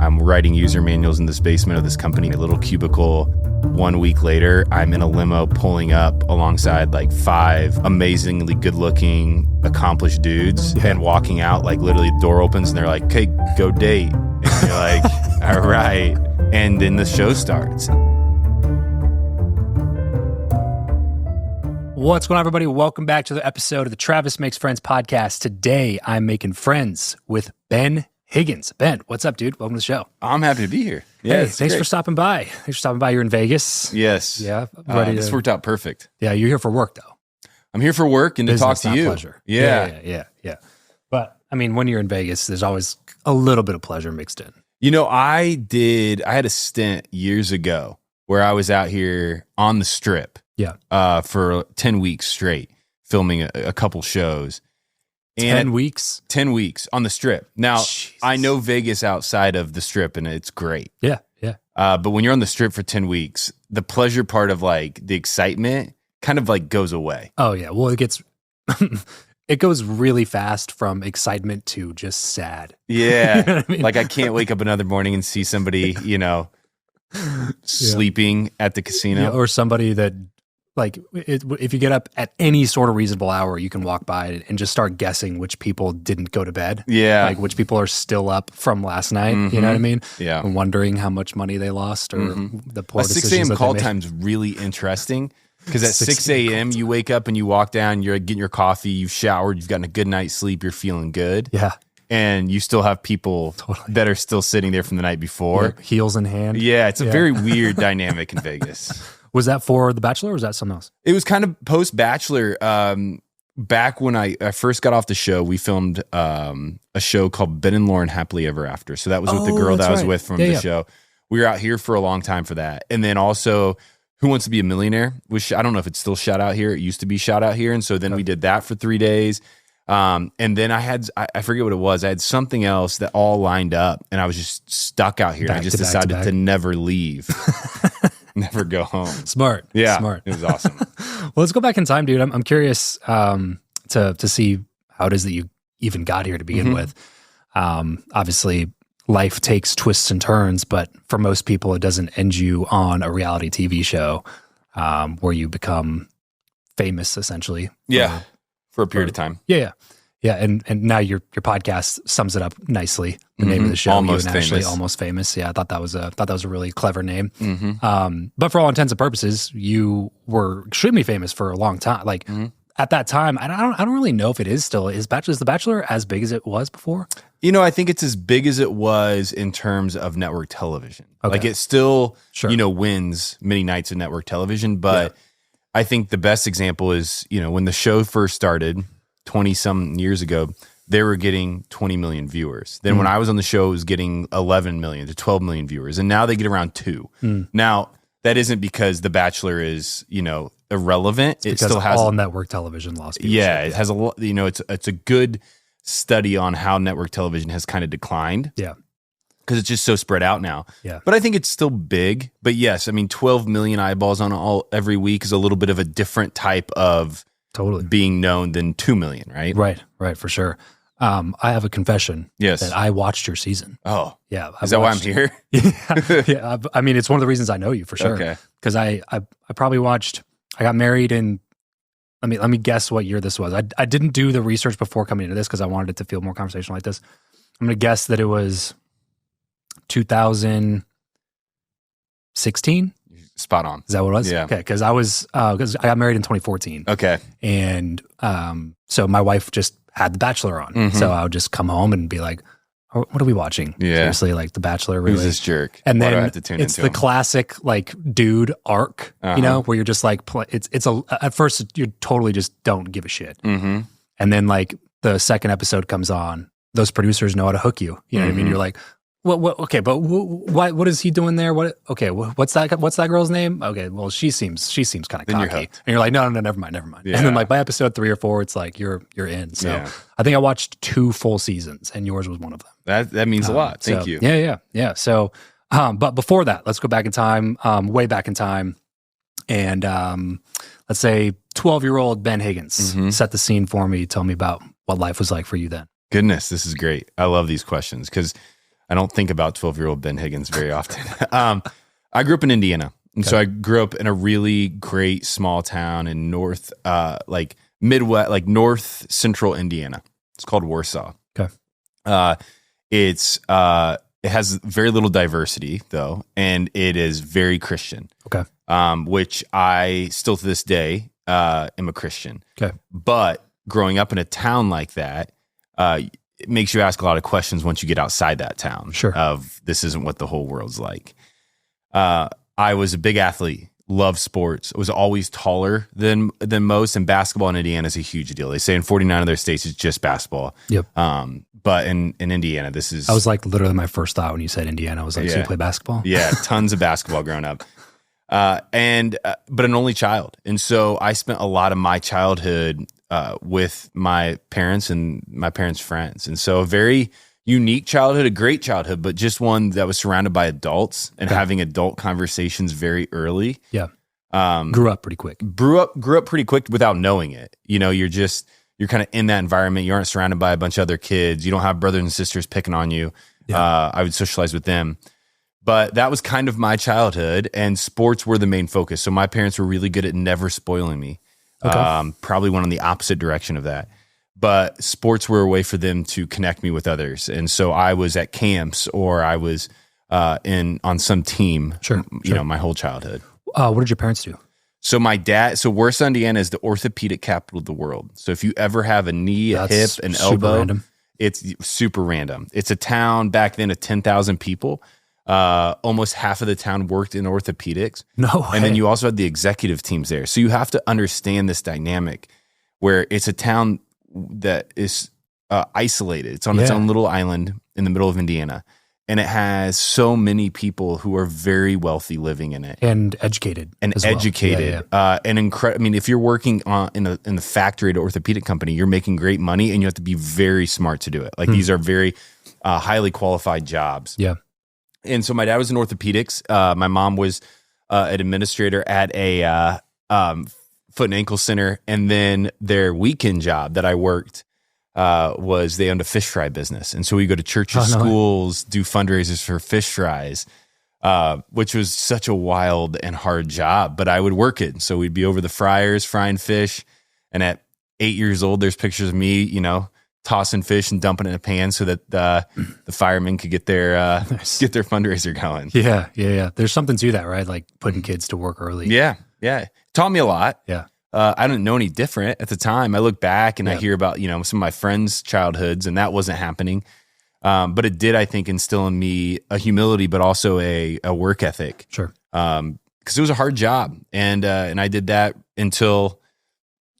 I'm writing user manuals in this basement of this company, a little cubicle. 1 week later, I'm in a limo pulling up alongside like 5 amazingly good-looking, accomplished dudes, and walking out, like literally the door opens and they're like, "Okay, go date." And you're like, "All right." And then the show starts. What's going on, everybody? Welcome back to the episode of the Travis Makes Friends podcast. Today, I'm making friends with Ben Higgins. Ben, what's up, dude? Welcome to the show. I'm happy to be here. Yeah, hey, thanks for stopping by. You're in Vegas. Yes. Yeah. This worked out perfect. Yeah, you're here for work, though. I'm here for work and to talk to you. Pleasure. Yeah. Yeah. But, I mean, when you're in Vegas, there's always a little bit of pleasure mixed in. You know, I had a stint years ago where I was out here on the Strip. Yeah. For 10 weeks straight, filming a couple shows. 10 weeks? 10 weeks on the Strip. Now, Jesus. I know Vegas outside of the Strip, and it's great. Yeah. But when you're on the Strip for 10 weeks, the pleasure part of like the excitement kind of like goes away. Oh, yeah. Well, it goes really fast from excitement to just sad. Yeah. You know what I mean? Like I can't wake up another morning and see somebody, sleeping at the casino. Yeah, or somebody that, like, if you get up at any sort of reasonable hour, you can walk by and just start guessing which people didn't go to bed. Yeah. Like which people are still up from last night. You know what I mean? Yeah. And wondering how much money they lost or the poor A 6 decisions a.m. that call they made. time's really interesting because at 6 6 a.m. you wake up and you walk down, you're getting your coffee, you've showered, you've gotten a good night's sleep, you're feeling good. Yeah. And you still have people that are still sitting there from the night before. Yeah, heels in hand. Yeah, it's a very weird dynamic in Vegas. Was that for The Bachelor or was that something else? It was kind of post-Bachelor. Back when I first got off the show, we filmed a show called Ben and Lauren Happily Ever After. So that was with the girl that I was with from the show. We were out here for a long time for that. And then also Who Wants to Be a Millionaire, which I don't know if it's still shot out here. It used to be shot out here. And so then we did that for 3 days. And then I forget what it was. I had something else that all lined up and I was just stuck out here. I just decided to never leave. Never go home. Smart. Yeah. Smart. It was awesome. Well, let's go back in time, dude. I'm curious to see how it is that you even got here to begin with. Obviously, life takes twists and turns, but for most people, it doesn't end you on a reality TV show where you become famous, essentially. For a period of time. Yeah. And now your podcast sums it up nicely. The name of the show, Almost You and Ashley, Famous. Almost Famous. Yeah, I thought that was a really clever name. But for all intents and purposes, you were extremely famous for a long time. Like at that time, I don't really know if it is still. Is The Bachelor as big as it was before? I think it's as big as it was in terms of network television. Okay. Like it still, wins many nights of network television. But I think the best example is, when the show first started 20-some years ago, they were getting 20 million viewers. Then when I was on the show, it was getting 11 million to 12 million viewers. And now they get around 2. Now, that isn't because The Bachelor is, irrelevant. It still has all network television lost viewership. Yeah, it has a lot, it's a good study on how network television has kind of declined. Yeah. Because it's just so spread out now. Yeah. But I think it's still big. But yes, 12 million eyeballs on every week is a little bit of a different type of being known than 2 million, right? Right, for sure. I have a confession. Yes. That I watched your season. Oh. Yeah. Is that why I'm here? Yeah. I mean, it's one of the reasons I know you for sure. Okay. Because I probably watched, I got married in, let me guess what year this was. I didn't do the research before coming into this because I wanted it to feel more conversational like this. I'm going to guess that it was 2016. Spot on. Is that what it was? Yeah. Okay. Because because I got married in 2014. Okay. And so my wife just had The Bachelor on. So I would just come home and be like, oh, what are we watching? Yeah. Seriously, like The Bachelor, really? Who's this jerk? And Why then do I have to tune it's into the him? classic like dude arc, where you're just like, at first you totally just don't give a shit. And then like the second episode comes on, those producers know how to hook you. You know what I mean? You're like, what? Okay, but what is he doing there? What's that girl's name? Okay, well she seems kind of Then you're cocky, hooked. and you're like, no, never mind. Yeah. And then like by episode 3 or 4, it's like you're in. So I think I watched 2 full seasons, and yours was one of them. That means a lot. Thank you. Yeah. So, but before that, let's go back in time, way back in time, and let's say 12-year-old Ben Higgins. Set the scene for me. Tell me about what life was like for you then. Goodness, this is great. I love these questions because I don't think about 12-year-old Ben Higgins very often. I grew up in Indiana. And so I grew up in a really great small town in north, Midwest, like north central Indiana. It's called Warsaw. Okay. It has very little diversity though, and it is very Christian. Okay. Which I still to this day am a Christian. Okay. But growing up in a town like that, it makes you ask a lot of questions once you get outside that town. Sure. Of this isn't what the whole world's like. I was a big athlete, loved sports. I was always taller than most, and basketball in Indiana is a huge deal. They say in 49 of their states it's just basketball. Yep. But in Indiana, this is... I was like literally my first thought when you said Indiana. I was like, so you play basketball? Yeah, tons of basketball growing up. But an only child. And so I spent a lot of my childhood with my parents and my parents' friends. And so a very unique childhood, a great childhood, but just one that was surrounded by adults and having adult conversations very early. Yeah. Grew up pretty quick. Grew up pretty quick without knowing it. You know, you're kind of in that environment. You aren't surrounded by a bunch of other kids. You don't have brothers and sisters picking on you. Yeah. I would socialize with them. But that was kind of my childhood, and sports were the main focus. So my parents were really good at never spoiling me. Okay. Probably went on the opposite direction of that. But sports were a way for them to connect me with others. And so I was at camps, or I was on some team, you know, my whole childhood. What did your parents do? So Warsaw, Indiana is the orthopedic capital of the world. So if you ever have a knee, a hip, an elbow, random. It's super random. It's a town back then of 10,000 people. Almost half of the town worked in orthopedics. No way. And then you also had the executive teams there. So you have to understand this dynamic where it's a town that is isolated. It's on its own little island in the middle of Indiana. And it has so many people who are very wealthy living in it. And educated. And educated. Yeah. I mean, if you're working in the factory at an orthopedic company, you're making great money and you have to be very smart to do it. Like these are very highly qualified jobs. Yeah. And so my dad was in orthopedics. My mom was an administrator at a foot and ankle center. And then their weekend job that I worked was they owned a fish fry business. And so we go to churches, schools, do fundraisers for fish fries, which was such a wild and hard job, but I would work it. So we'd be over the fryers, frying fish. And at 8 years old, there's pictures of me, you know, tossing fish and dumping it in a pan so that the firemen could get their fundraiser going. Yeah. There's something to that, right? Like putting kids to work early. Yeah. Taught me a lot. Yeah. I didn't know any different at the time. I look back and I hear about, you know, some of my friends' childhoods, and that wasn't happening. But it did, I think, instill in me a humility, but also a work ethic. Sure. Because it was a hard job, and I did that until,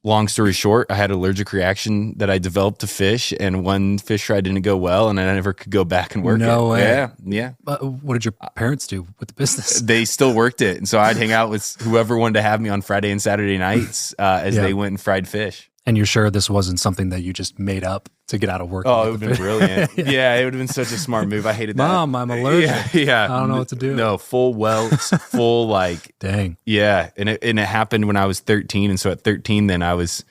long story short, I had an allergic reaction that I developed to fish, and one fish fry didn't go well, and I never could go back and work it. No way. Yeah. What did your parents do with the business? They still worked it, and so I'd hang out with whoever wanted to have me on Friday and Saturday nights as they went and fried fish. And you're sure this wasn't something that you just made up to get out of work? Oh, it would have been brilliant. Yeah, it would have been such a smart move. I hated that. Mom, I'm allergic. Yeah. I don't know what to do. No, full welts, full like. Dang. Yeah, and it happened when I was 13, and so at 13, then I was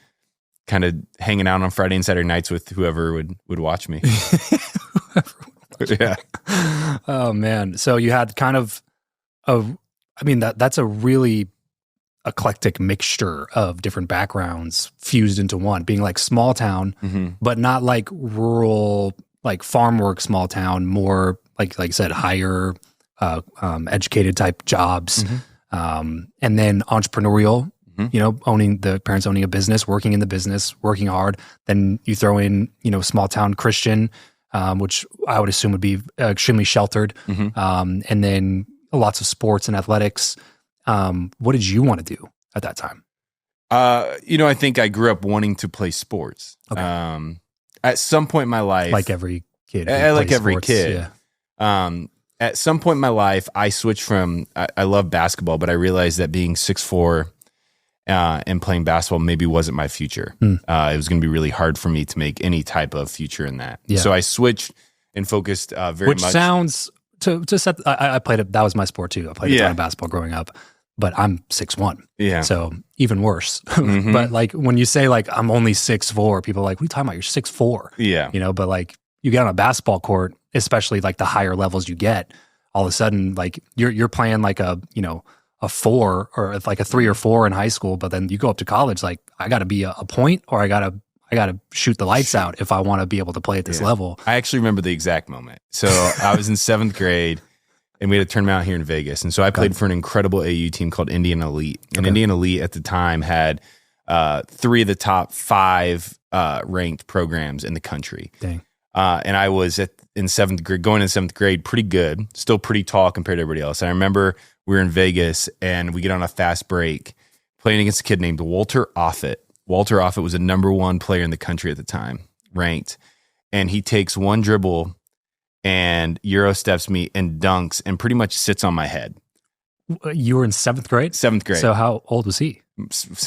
kind of hanging out on Friday and Saturday nights with whoever would watch me. Yeah. Oh man. So you had kind of that's a really eclectic mixture of different backgrounds fused into one, being like small town, but not like rural, like farm work, small town, more like you said, higher educated type jobs. And then entrepreneurial, you know, parents owning a business, working in the business, working hard. Then you throw in, you know, small town Christian, which I would assume would be extremely sheltered. And then lots of sports and athletics. What did you want to do at that time? You know, I think I grew up wanting to play sports. Okay. At some point in my life, like every kid, Yeah. At some point in my life, I switched from, I love basketball, but I realized that being 6'4", and playing basketball maybe wasn't my future. It was going to be really hard for me to make any type of future in that. Yeah. So I switched and focused Which sounds, to set, I played it, that was my sport too. I played a ton of basketball growing up, but I'm 6'1". Yeah. So even worse. But like when you say like I'm only 6'4", people are like, what are you talking about? You're 6'4". Yeah. You know, but like you get on a basketball court especially like the higher levels you get, all of a sudden like you're playing like a 4 or like a 3 or 4 in high school, but then you go up to college, like I got to be a point, or I got to shoot the lights out if I want to be able to play at this level. I actually remember the exact moment. So I was in 7th grade and we had a tournament out here in Vegas. And so I played for an incredible AU team called Indiana Elite. And Indiana Elite at the time had 3 of the top 5 ranked programs in the country. Dang. And I was in 7th grade, going in 7th grade, pretty good, still pretty tall compared to everybody else. And I remember we were in Vegas and we get on a fast break playing against a kid named Walter Offit. Walter Offit was the #1 player in the country at the time, ranked. And he takes one dribble and Euro steps me and dunks and pretty much sits on my head. You were in 7th grade? 7th grade. So how old was he?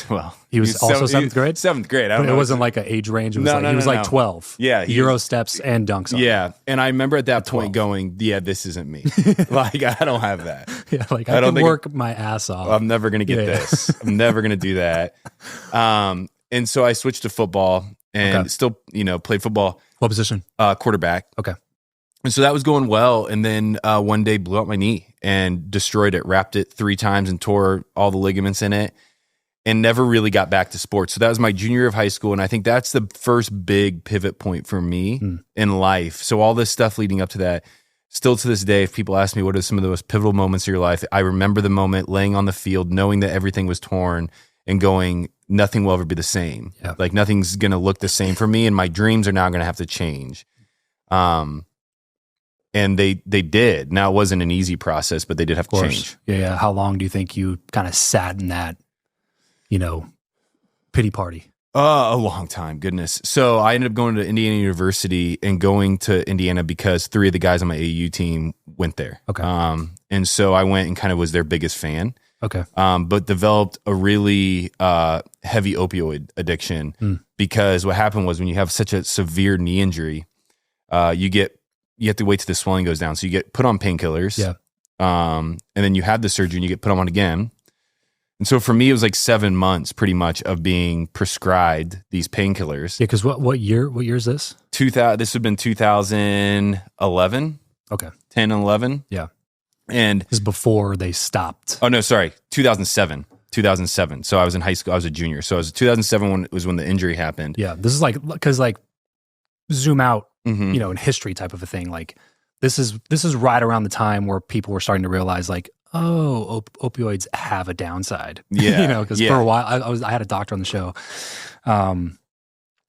Well, he was also 7th grade? 7th grade. I don't know. It wasn't like an age range. It was he was like 12. Yeah. Euro steps and dunks on him. And I remember at that point going, yeah, this isn't me. Like, I don't have that. Yeah, like I can work my ass off. I'm never going to get this. I'm never going to do that. And so I switched to football and still, played football. What position? Quarterback. Okay. And so that was going well. And then one day blew out my knee and destroyed it, wrapped it 3 times and tore all the ligaments in it and never really got back to sports. So that was my junior year of high school. And I think that's the first big pivot point for me in life. So all this stuff leading up to that, still to this day, if people ask me what are some of the most pivotal moments of your life, I remember the moment laying on the field, knowing that everything was torn and going, nothing will ever be the same. Yeah. Like nothing's going to look the same for me. And my dreams are now going to have to change. And they did. Now, it wasn't an easy process, but they did have to change. Yeah. How long do you think you kind of sat in that, pity party? A long time, goodness. So I ended up going to Indiana University and going to Indiana because 3 of the guys on my AU team went there. Okay. And so I went and kind of was their biggest fan. Okay. But developed a really heavy opioid addiction because what happened was when you have such a severe knee injury, you have to wait till the swelling goes down. So you get put on painkillers. Yeah. And then you have the surgery and you get put on one again. And so for me, it was like 7 months pretty much of being prescribed these painkillers. Yeah, because what year is this? This would have been 2011. Okay. 10 and 11. Yeah. And this is before they stopped. Oh, no, sorry. 2007. So I was in high school. I was a junior. So it was 2007 was when the injury happened. Yeah. This is like, because like zoom out, in history type of a thing. Like this is right around the time where people were starting to realize like, opioids have a downside. Yeah. Because for a while I had a doctor on the show a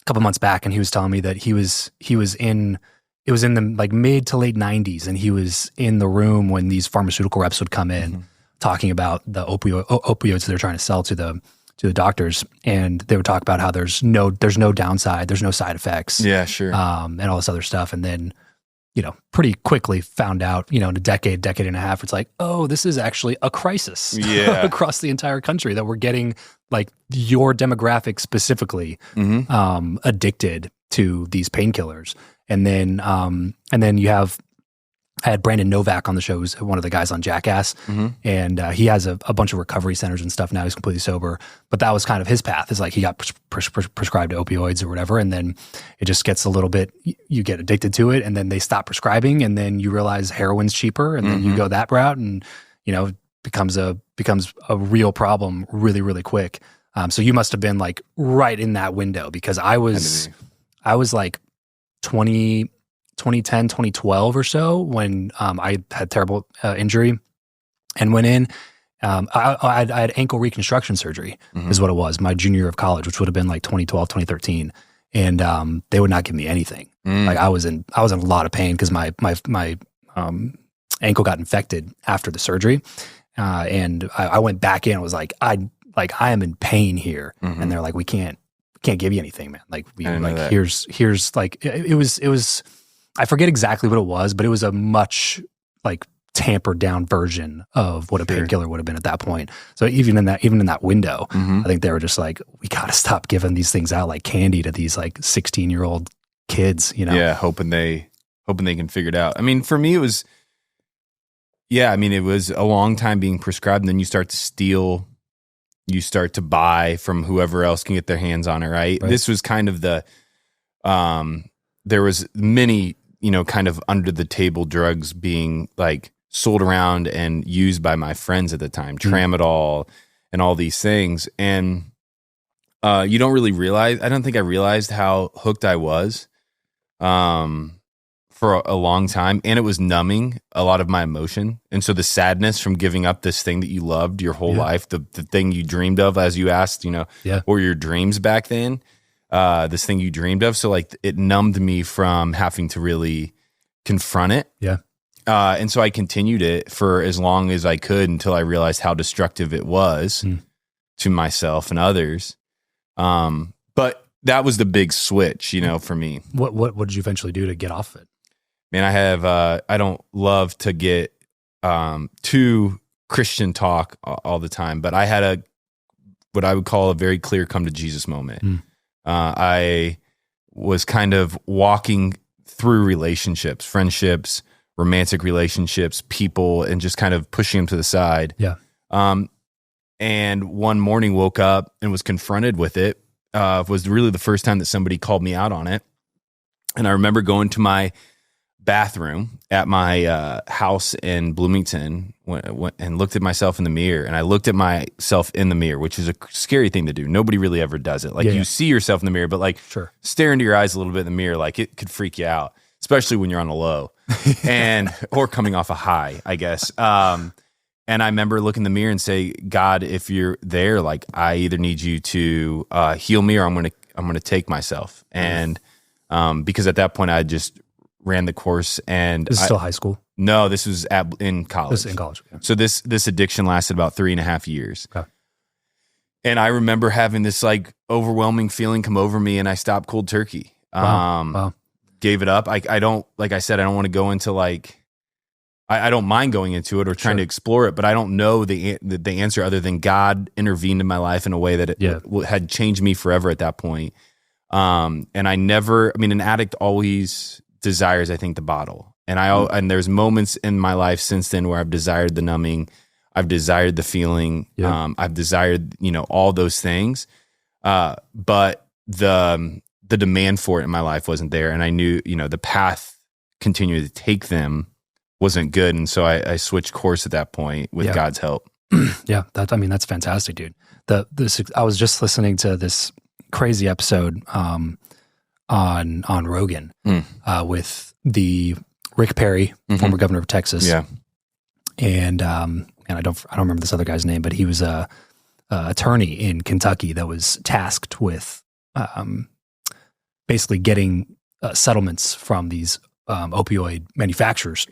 couple months back, and he was telling me that it was in the like mid to late 90s, and he was in the room when these pharmaceutical reps would come in talking about the opioids they're trying to sell to the doctors, and they would talk about how there's no downside, there's no side effects. Yeah, sure. And all this other stuff. And then, pretty quickly found out, in a decade and a half, it's like, oh, this is actually a crisis across the entire country, that we're getting like your demographic specifically addicted to these painkillers. And then I had Brandon Novak on the show, who's one of the guys on Jackass, and he has a bunch of recovery centers and stuff now. He's completely sober, but that was kind of his path. Is like he got prescribed opioids or whatever, and then it just gets a little bit. You get addicted to it, and then they stop prescribing, and then you realize heroin's cheaper, and then you go that route, and becomes a real problem really, really quick. So you must have been like right in that window, because I was like 2010, 2012 or so, when I had terrible injury and went in. I had ankle reconstruction surgery is what it was, my junior year of college, which would have been like 2012, 2013. And they would not give me anything. Like I was in a lot of pain because my ankle got infected after the surgery. And I went back in and was like, I am in pain here. And they're like, we can't give you anything, man. Like here's like, it was, I forget exactly what it was, but it was a much like tampered down version of what a painkiller would have been at that point. So even in that window, I think they were just like, we got to stop giving these things out like candy to these like 16-year-old kids, Yeah, hoping they can figure it out. I mean, for me, it was a long time being prescribed, and then you start to steal, you start to buy from whoever else can get their hands on it, right? This was kind of the, there was many kind of under the table drugs being like sold around and used by my friends at the time, tramadol and all these things. And you don't really realize, I don't think I realized how hooked I was for a long time. And it was numbing a lot of my emotion. And so the sadness from giving up this thing that you loved your whole life, the thing you dreamed of, as you asked, what were your dreams back then? This thing you dreamed of. So like it numbed me from having to really confront it. Yeah. And so I continued it for as long as I could until I realized how destructive it was to myself and others. But that was the big switch, for me. What did you eventually do to get off it? Man, I don't love to get too Christian talk all the time, but I had what I would call a very clear come to Jesus moment. I was kind of walking through relationships, friendships, romantic relationships, people, and just kind of pushing them to the side. Yeah. And one morning woke up and was confronted with it. Was really the first time that somebody called me out on it. And I remember going to my bathroom at my house in Bloomington and looked at myself in the mirror. And I looked at myself in the mirror, which is a scary thing to do. Nobody really ever does it. Like you see yourself in the mirror, but like stare into your eyes a little bit in the mirror, like it could freak you out, especially when you're on a low or coming off a high, I guess. And I remember looking in the mirror and say, God, if you're there, like I either need you to heal me or I'm going to take myself. And because at that point I just ran the course. And this is still high school? No, this was in college. This is in college. Okay. So this addiction lasted about 3.5 years. Okay. And I remember having this like overwhelming feeling come over me, and I stopped cold turkey. Wow. Gave it up. I don't, like I said, I don't want to go into like, I don't mind going into it or trying to explore it, but I don't know the answer other than God intervened in my life in a way that it had changed me forever at that point. And an addict always desires, I think, the bottle. And and there's moments in my life since then where I've desired the numbing, I've desired the feeling, I've desired, all those things. But the demand for it in my life wasn't there. And I knew, the path continuing to take them wasn't good. And so I switched course at that point with God's help. Yeah. That's fantastic, dude. I was just listening to this crazy episode, on Rogan, with the Rick Perry, former governor of Texas. Yeah. And I don't remember this other guy's name, but he was a attorney in Kentucky that was tasked with, basically getting settlements from these opioid manufacturers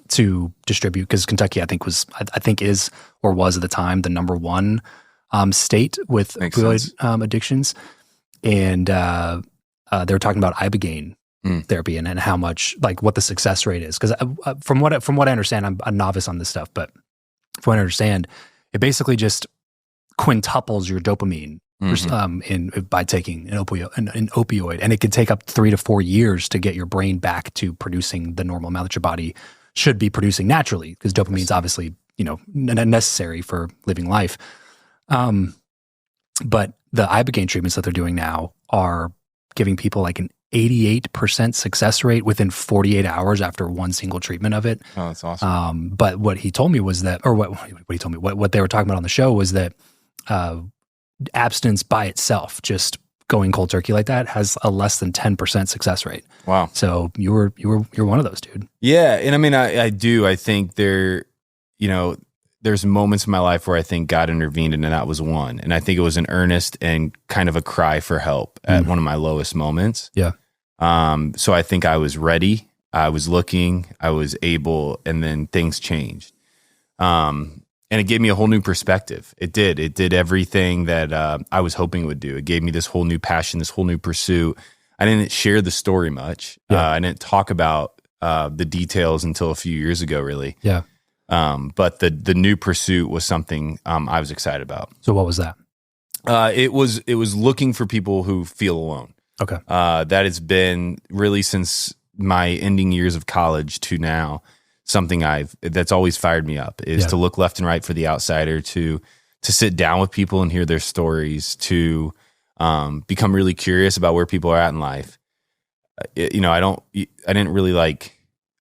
to distribute, because Kentucky I think is or was at the time the number one state with Makes opioid sense. Addictions. And they were talking about ibogaine therapy and how much, like, what the success rate is, because from what I understand, I'm a novice on this stuff, but from what I understand, it basically just quintuples your dopamine by taking an opioid, and it can take up 3 to 4 years to get your brain back to producing the normal amount that your body should be producing naturally, because dopamine is obviously necessary for living life. But the ibogaine treatments that they're doing now are giving people like an 88% success rate within 48 hours after one single treatment of it. Oh, that's awesome. But what he told me was that, or what he told me, what they were talking about on the show was that abstinence by itself, just going cold turkey like that, has a less than 10% success rate. Wow. So you're one of those, dude. Yeah. And I do. I think there's moments in my life where I think God intervened, and that was one. And I think it was an earnest and kind of a cry for help at one of my lowest moments. Yeah. So I think I was ready. I was looking, I was able, and then things changed. And it gave me a whole new perspective. It did everything that I was hoping it would do. It gave me this whole new passion, this whole new pursuit. I didn't share the story much. Yeah. I didn't talk about the details until a few years ago, really. Yeah. But the new pursuit was something I was excited about. So what was that? It was looking for people who feel alone. Okay. That has been really since my ending years of college to now something that's always fired me up, is to look left and right for the outsider, to sit down with people and hear their stories, to become really curious about where people are at in life. I didn't really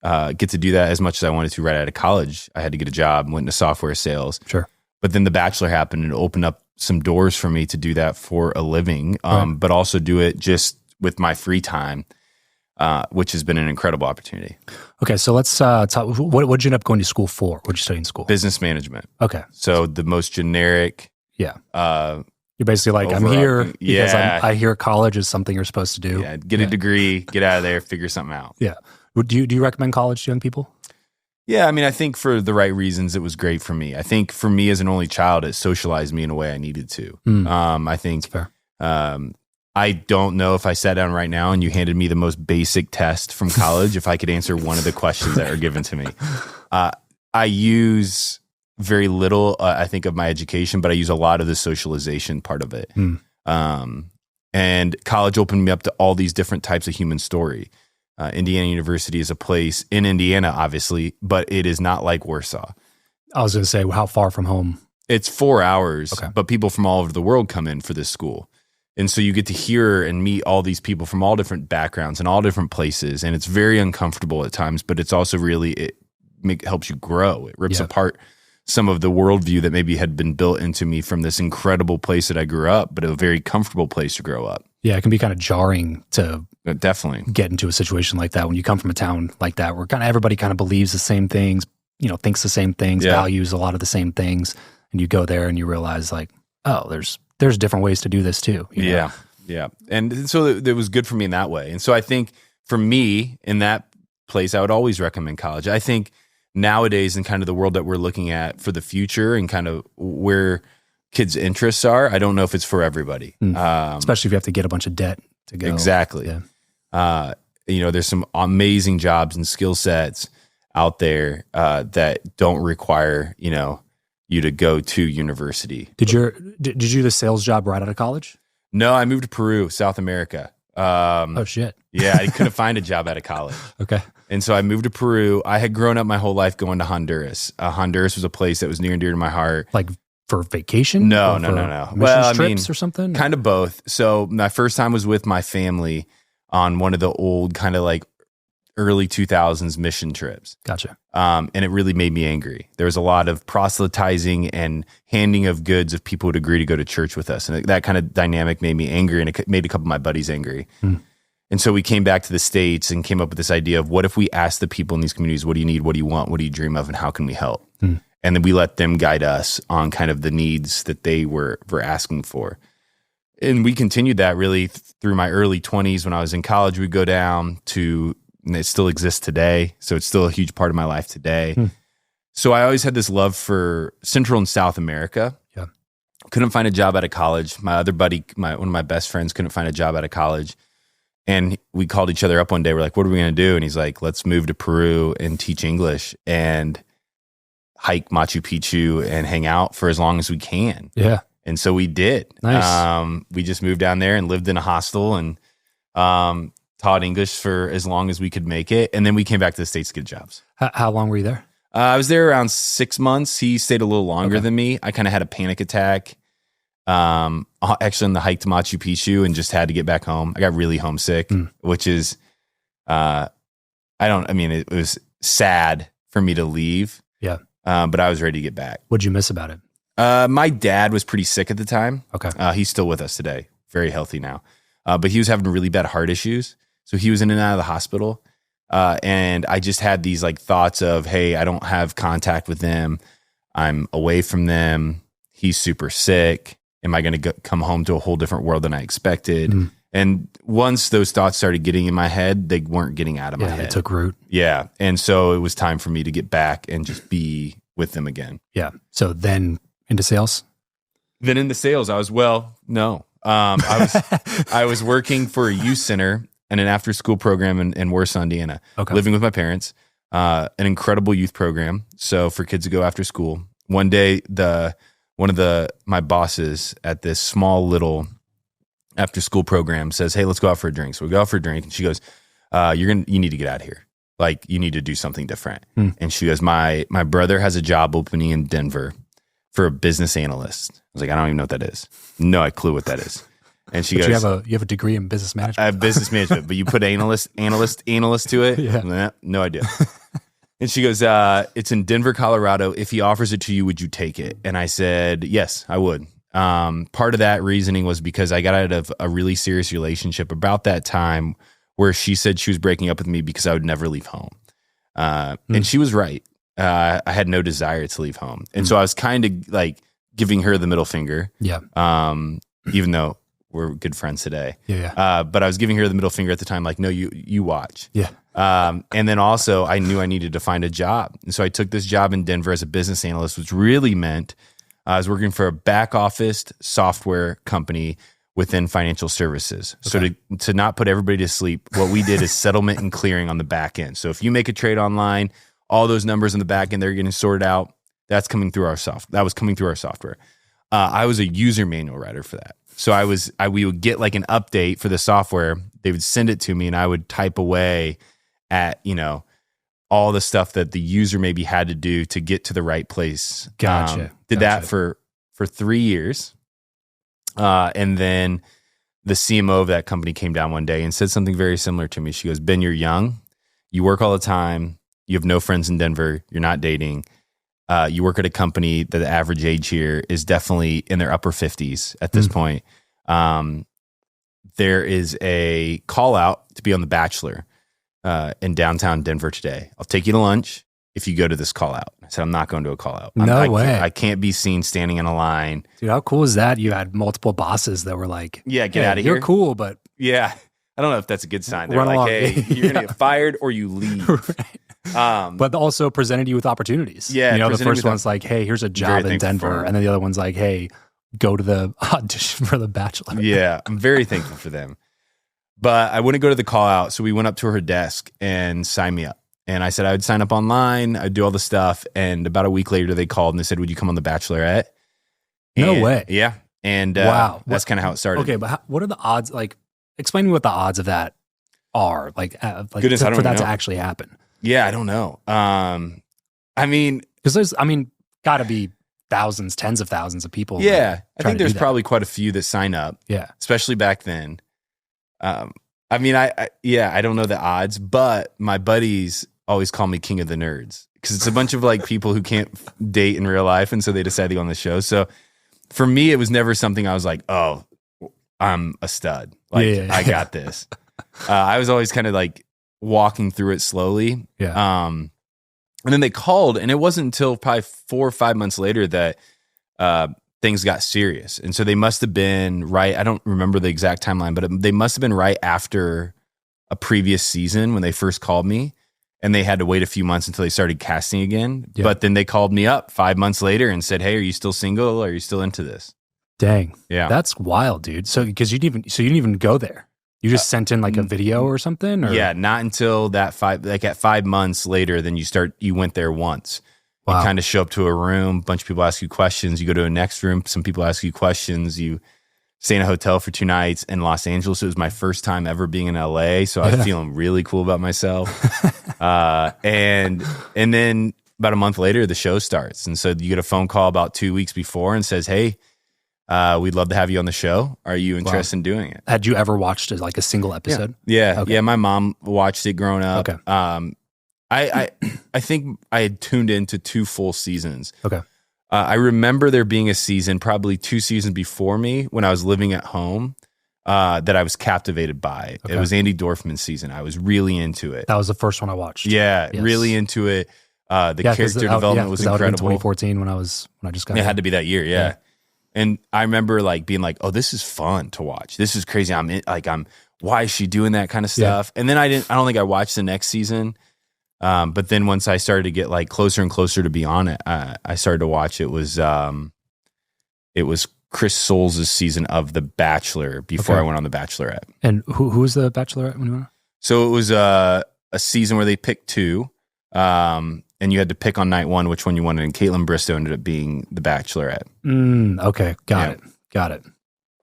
get to do that as much as I wanted to right out of college. I had to get a job, went into software sales. Sure. But then the Bachelor happened and opened up some doors for me to do that for a living, but also do it just with my free time, which has been an incredible opportunity. Okay, so let's talk. What did you end up going to school for? What did you study in school? Business management. Okay. So the most generic. Yeah. You're basically like, I'm here because I hear college is something you're supposed to do. Yeah, get a degree, get out of there, figure something out. Yeah. Do you recommend college to young people? Yeah, I mean, I think for the right reasons, it was great for me. I think for me as an only child, it socialized me in a way I needed to. I think that's fair. I don't know if I sat down right now and you handed me the most basic test from college, if I could answer one of the questions that are given to me. I use very little, I think, of my education, but I use a lot of the socialization part of it. And college opened me up to all these different types of human story. Indiana University is a place in Indiana, obviously, but it is not like Warsaw. I was going to say, how far from home? It's 4 hours, okay. But people from all over the world come in for this school. And so you get to hear and meet all these people from all different backgrounds and all different places. And it's very uncomfortable at times, but it's also really, it helps you grow. It rips apart some of the worldview that maybe had been built into me from this incredible place that I grew up, but a very comfortable place to grow up. Yeah, it can be kind of jarring to definitely get into a situation like that when you come from a town like that where kind of everybody kind of believes the same things, thinks the same things, values a lot of the same things, and you go there and you realize like, oh, there's different ways to do this too. Yeah. And so it was good for me in that way. And so I think for me in that place, I would always recommend college. I think nowadays in kind of the world that we're looking at for the future and kind of where kids' interests are, I don't know if it's for everybody. Especially if you have to get a bunch of debt to go. Exactly. Yeah. There's some amazing jobs and skill sets out there that don't require, you to go to university. Did you do the sales job right out of college? No, I moved to Peru, South America. Oh shit. Yeah, I couldn't find a job out of college. Okay. And so I moved to Peru. I had grown up my whole life going to Honduras. Honduras was a place that was near and dear to my heart. Like for vacation? No. Missions trips or something? Kind of both. So my first time was with my family on one of the old kind of like early 2000s mission trips. Gotcha. And it really made me angry. There was a lot of proselytizing and handing of goods if people would agree to go to church with us. And that kind of dynamic made me angry, and it made a couple of my buddies angry. And so we came back to the States and came up with this idea of what if we asked the people in these communities, what do you need? What do you want? What do you dream of? And how can we help? And then we let them guide us on kind of the needs that they were asking for. And we continued that really through my early 20s. When I was in college, we'd go down to, and it still exists today. So it's still a huge part of my life today. So I always had this love for Central and South America. Yeah. Couldn't find a job out of college. My other buddy, one of my best friends, couldn't find a job out of college. And we called each other up one day. We're like, what are we going to do? And he's like, let's move to Peru and teach English and hike Machu Picchu and hang out for as long as we can. Yeah. And so we did. Nice. We just moved down there and lived in a hostel and taught English for as long as we could make it. And then we came back to the States to get jobs. How long were you there? I was there around 6 months. He stayed a little longer than me. I kind of had a panic attack. Actually on the hike to Machu Picchu, and just had to get back home. I got really homesick, which is, it was sad for me to leave. Yeah. But I was ready to get back. What'd you miss about it? My dad was pretty sick at the time. Okay. He's still with us today. Very healthy now. But he was having really bad heart issues. So he was in and out of the hospital. And I just had these like thoughts of, hey, I don't have contact with them. I'm away from them. He's super sick. Am I going to come home to a whole different world than I expected? And once those thoughts started getting in my head, they weren't getting out of my head. They took root. Yeah. And so it was time for me to get back and just be with them again. Yeah. So then into sales? Then into sales, I was working for a youth center and an after school program in Warsaw, Indiana, living with my parents, an incredible youth program. So for kids to go after school. One day, one of my bosses at this small little after school program says, hey, let's go out for a drink. So we go out for a drink, and she goes, you need to get out of here. Like, you need to do something different. And she goes, my brother has a job opening in Denver for a business analyst. I was like, I don't even know what that is. No clue what that is. And she goes, you have a degree in business management. I have business management, but you put analyst to it? Yeah. No idea. And she goes, it's in Denver, Colorado. If he offers it to you, would you take it? And I said, yes, I would. Part of that reasoning was because I got out of a really serious relationship about that time where she said she was breaking up with me because I would never leave home. And she was right. I had no desire to leave home. And so I was kind of like giving her the middle finger. Yeah. Even though we're good friends today. Yeah. But I was giving her the middle finger at the time, like, no, you watch. Yeah. And then also I knew I needed to find a job. And so I took this job in Denver as a business analyst, which really meant I was working for a back office software company within financial services. Okay. So to not put everybody to sleep, what we did is settlement and clearing on the back end. So if you make a trade online, all those numbers on the back end, they're getting sorted out. That's coming through our that was coming through our software. I was a user manual writer for that. So we would get like an update for the software. They would send it to me and I would type away at, all the stuff that the user maybe had to do to get to the right place. Gotcha. Did that for 3 years. And then the CMO of that company came down one day and said something very similar to me. She goes, Ben, you're young. You work all the time. You have no friends in Denver. You're not dating. You work at a company that the average age here is definitely in their upper 50s at this point. There is a call out to be on The Bachelor in downtown Denver today. I'll take you to lunch if you go to this call out. I said, I'm not going to a call out. No way. I can't be seen standing in a line. Dude, how cool is that? You had multiple bosses that were like, yeah, get out of here. You're cool, but. Yeah. I don't know if that's a good sign. They're like, hey, you're going to get fired or you leave. Right. But also presented you with opportunities. Yeah. The first one's like, hey, here's a job in Denver. And then the other one's like, hey, go to the audition for The Bachelor. Yeah. I'm very thankful for them. But I wouldn't go to the call out. So we went up to her desk and signed me up. And I said I would sign up online. I'd do all the stuff. And about a week later, they called and they said, would you come on The Bachelorette? No way. Yeah. And wow. That's kind of how it started. Okay. But what are the odds? Like, explain to me what the odds of that are. Goodness, I don't for that know. to actually happen. Yeah, I don't know. Because there's, got to be thousands, tens of thousands of people. Yeah, I think there's probably quite a few that sign up. Yeah, especially back then. I don't know the odds, but my buddies always call me King of the Nerds because it's a bunch of like people who can't date in real life, and so they decide to go on the show. So for me, it was never something I was like, oh, I'm a stud. Like I got this. I was always kind of like walking through it slowly. Yeah. And then they called, and it wasn't until probably 4 or 5 months later that things got serious. And so they must have been right. I don't remember the exact timeline, but they must have been right after a previous season when they first called me, and they had to wait a few months until they started casting again. Yeah. But then they called me up 5 months later and said, hey, are you still single? Are you still into this? Dang. Yeah. That's wild, dude. So because you didn't even go there. You just sent in like a video or something? Or? Yeah, not until at 5 months later, then you went there once. Wow. You kind of show up to a room, a bunch of people ask you questions. You go to a next room, some people ask you questions. You stay in a hotel for 2 nights in Los Angeles. It was my first time ever being in LA, so I was feeling really cool about myself. And then about a month later, the show starts. And so you get a phone call about 2 weeks before and says, hey, we'd love to have you on the show. Are you interested in doing it? Had you ever watched a single episode? Yeah. Okay. Yeah. My mom watched it growing up. Okay. I think I had tuned into 2 full seasons. Okay. I remember there being a season, probably 2 seasons before me, when I was living at home, that I was captivated by. Okay. It was Andy Dorfman's season. I was really into it. That was the first one I watched. Yeah, yes. Really into it. The character development was incredible. That was in 2014 when I just got it. Had to be that year. Yeah. And I remember like being like, oh, this is fun to watch. This is crazy. Why is she doing that kind of stuff? Yeah. And then I don't think I watched the next season. But then once I started to get like closer and closer to be on it, I started to watch. It was Chris Soules' season of The Bachelor before I went on The Bachelorette. And who was the Bachelorette when you went on? So it was a season where they picked 2. And you had to pick on night 1 which one you wanted, and Kaitlyn Bristowe ended up being The Bachelorette. Okay, got it.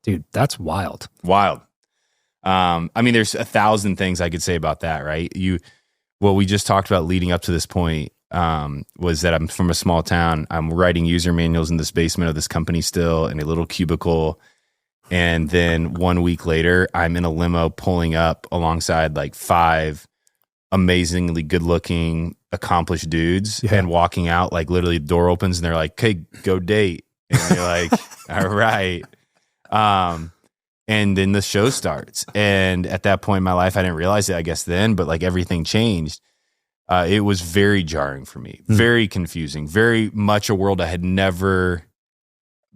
Dude, that's wild. Wild. There's 1,000 things I could say about that, right? What we just talked about leading up to this point was that I'm from a small town. I'm writing user manuals in this basement of this company still in a little cubicle. And then 1 week later, I'm in a limo pulling up alongside like 5 amazingly good looking, accomplished dudes and walking out, like literally the door opens and they're like, "Okay, go date." And you're like, "All right." And then the show starts. And at that point in my life, I didn't realize it, I guess then, but like everything changed. It was very jarring for me, very confusing, very much a world I had never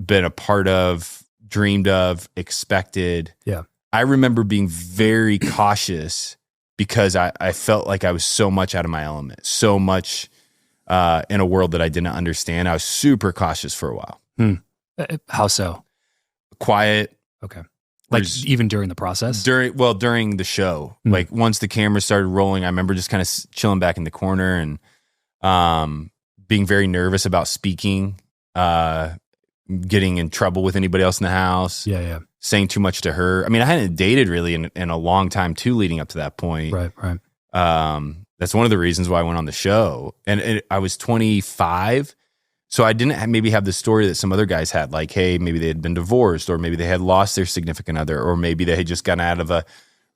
been a part of, dreamed of, expected. Yeah. I remember being very cautious because I felt like I was so much out of my element, so much in a world that I didn't understand. I was super cautious for a while. How so? Quiet. Okay. Like even during the process? During the show. Like once the camera started rolling, I remember just kind of chilling back in the corner and being very nervous about speaking, getting in trouble with anybody else in the house. Yeah. Saying too much to her. I mean, I hadn't dated really in a long time too, leading up to that point. Right. That's one of the reasons why I went on the show. And I was 25. So I didn't maybe have the story that some other guys had, like, hey, maybe they had been divorced, or maybe they had lost their significant other, or maybe they had just gotten out of a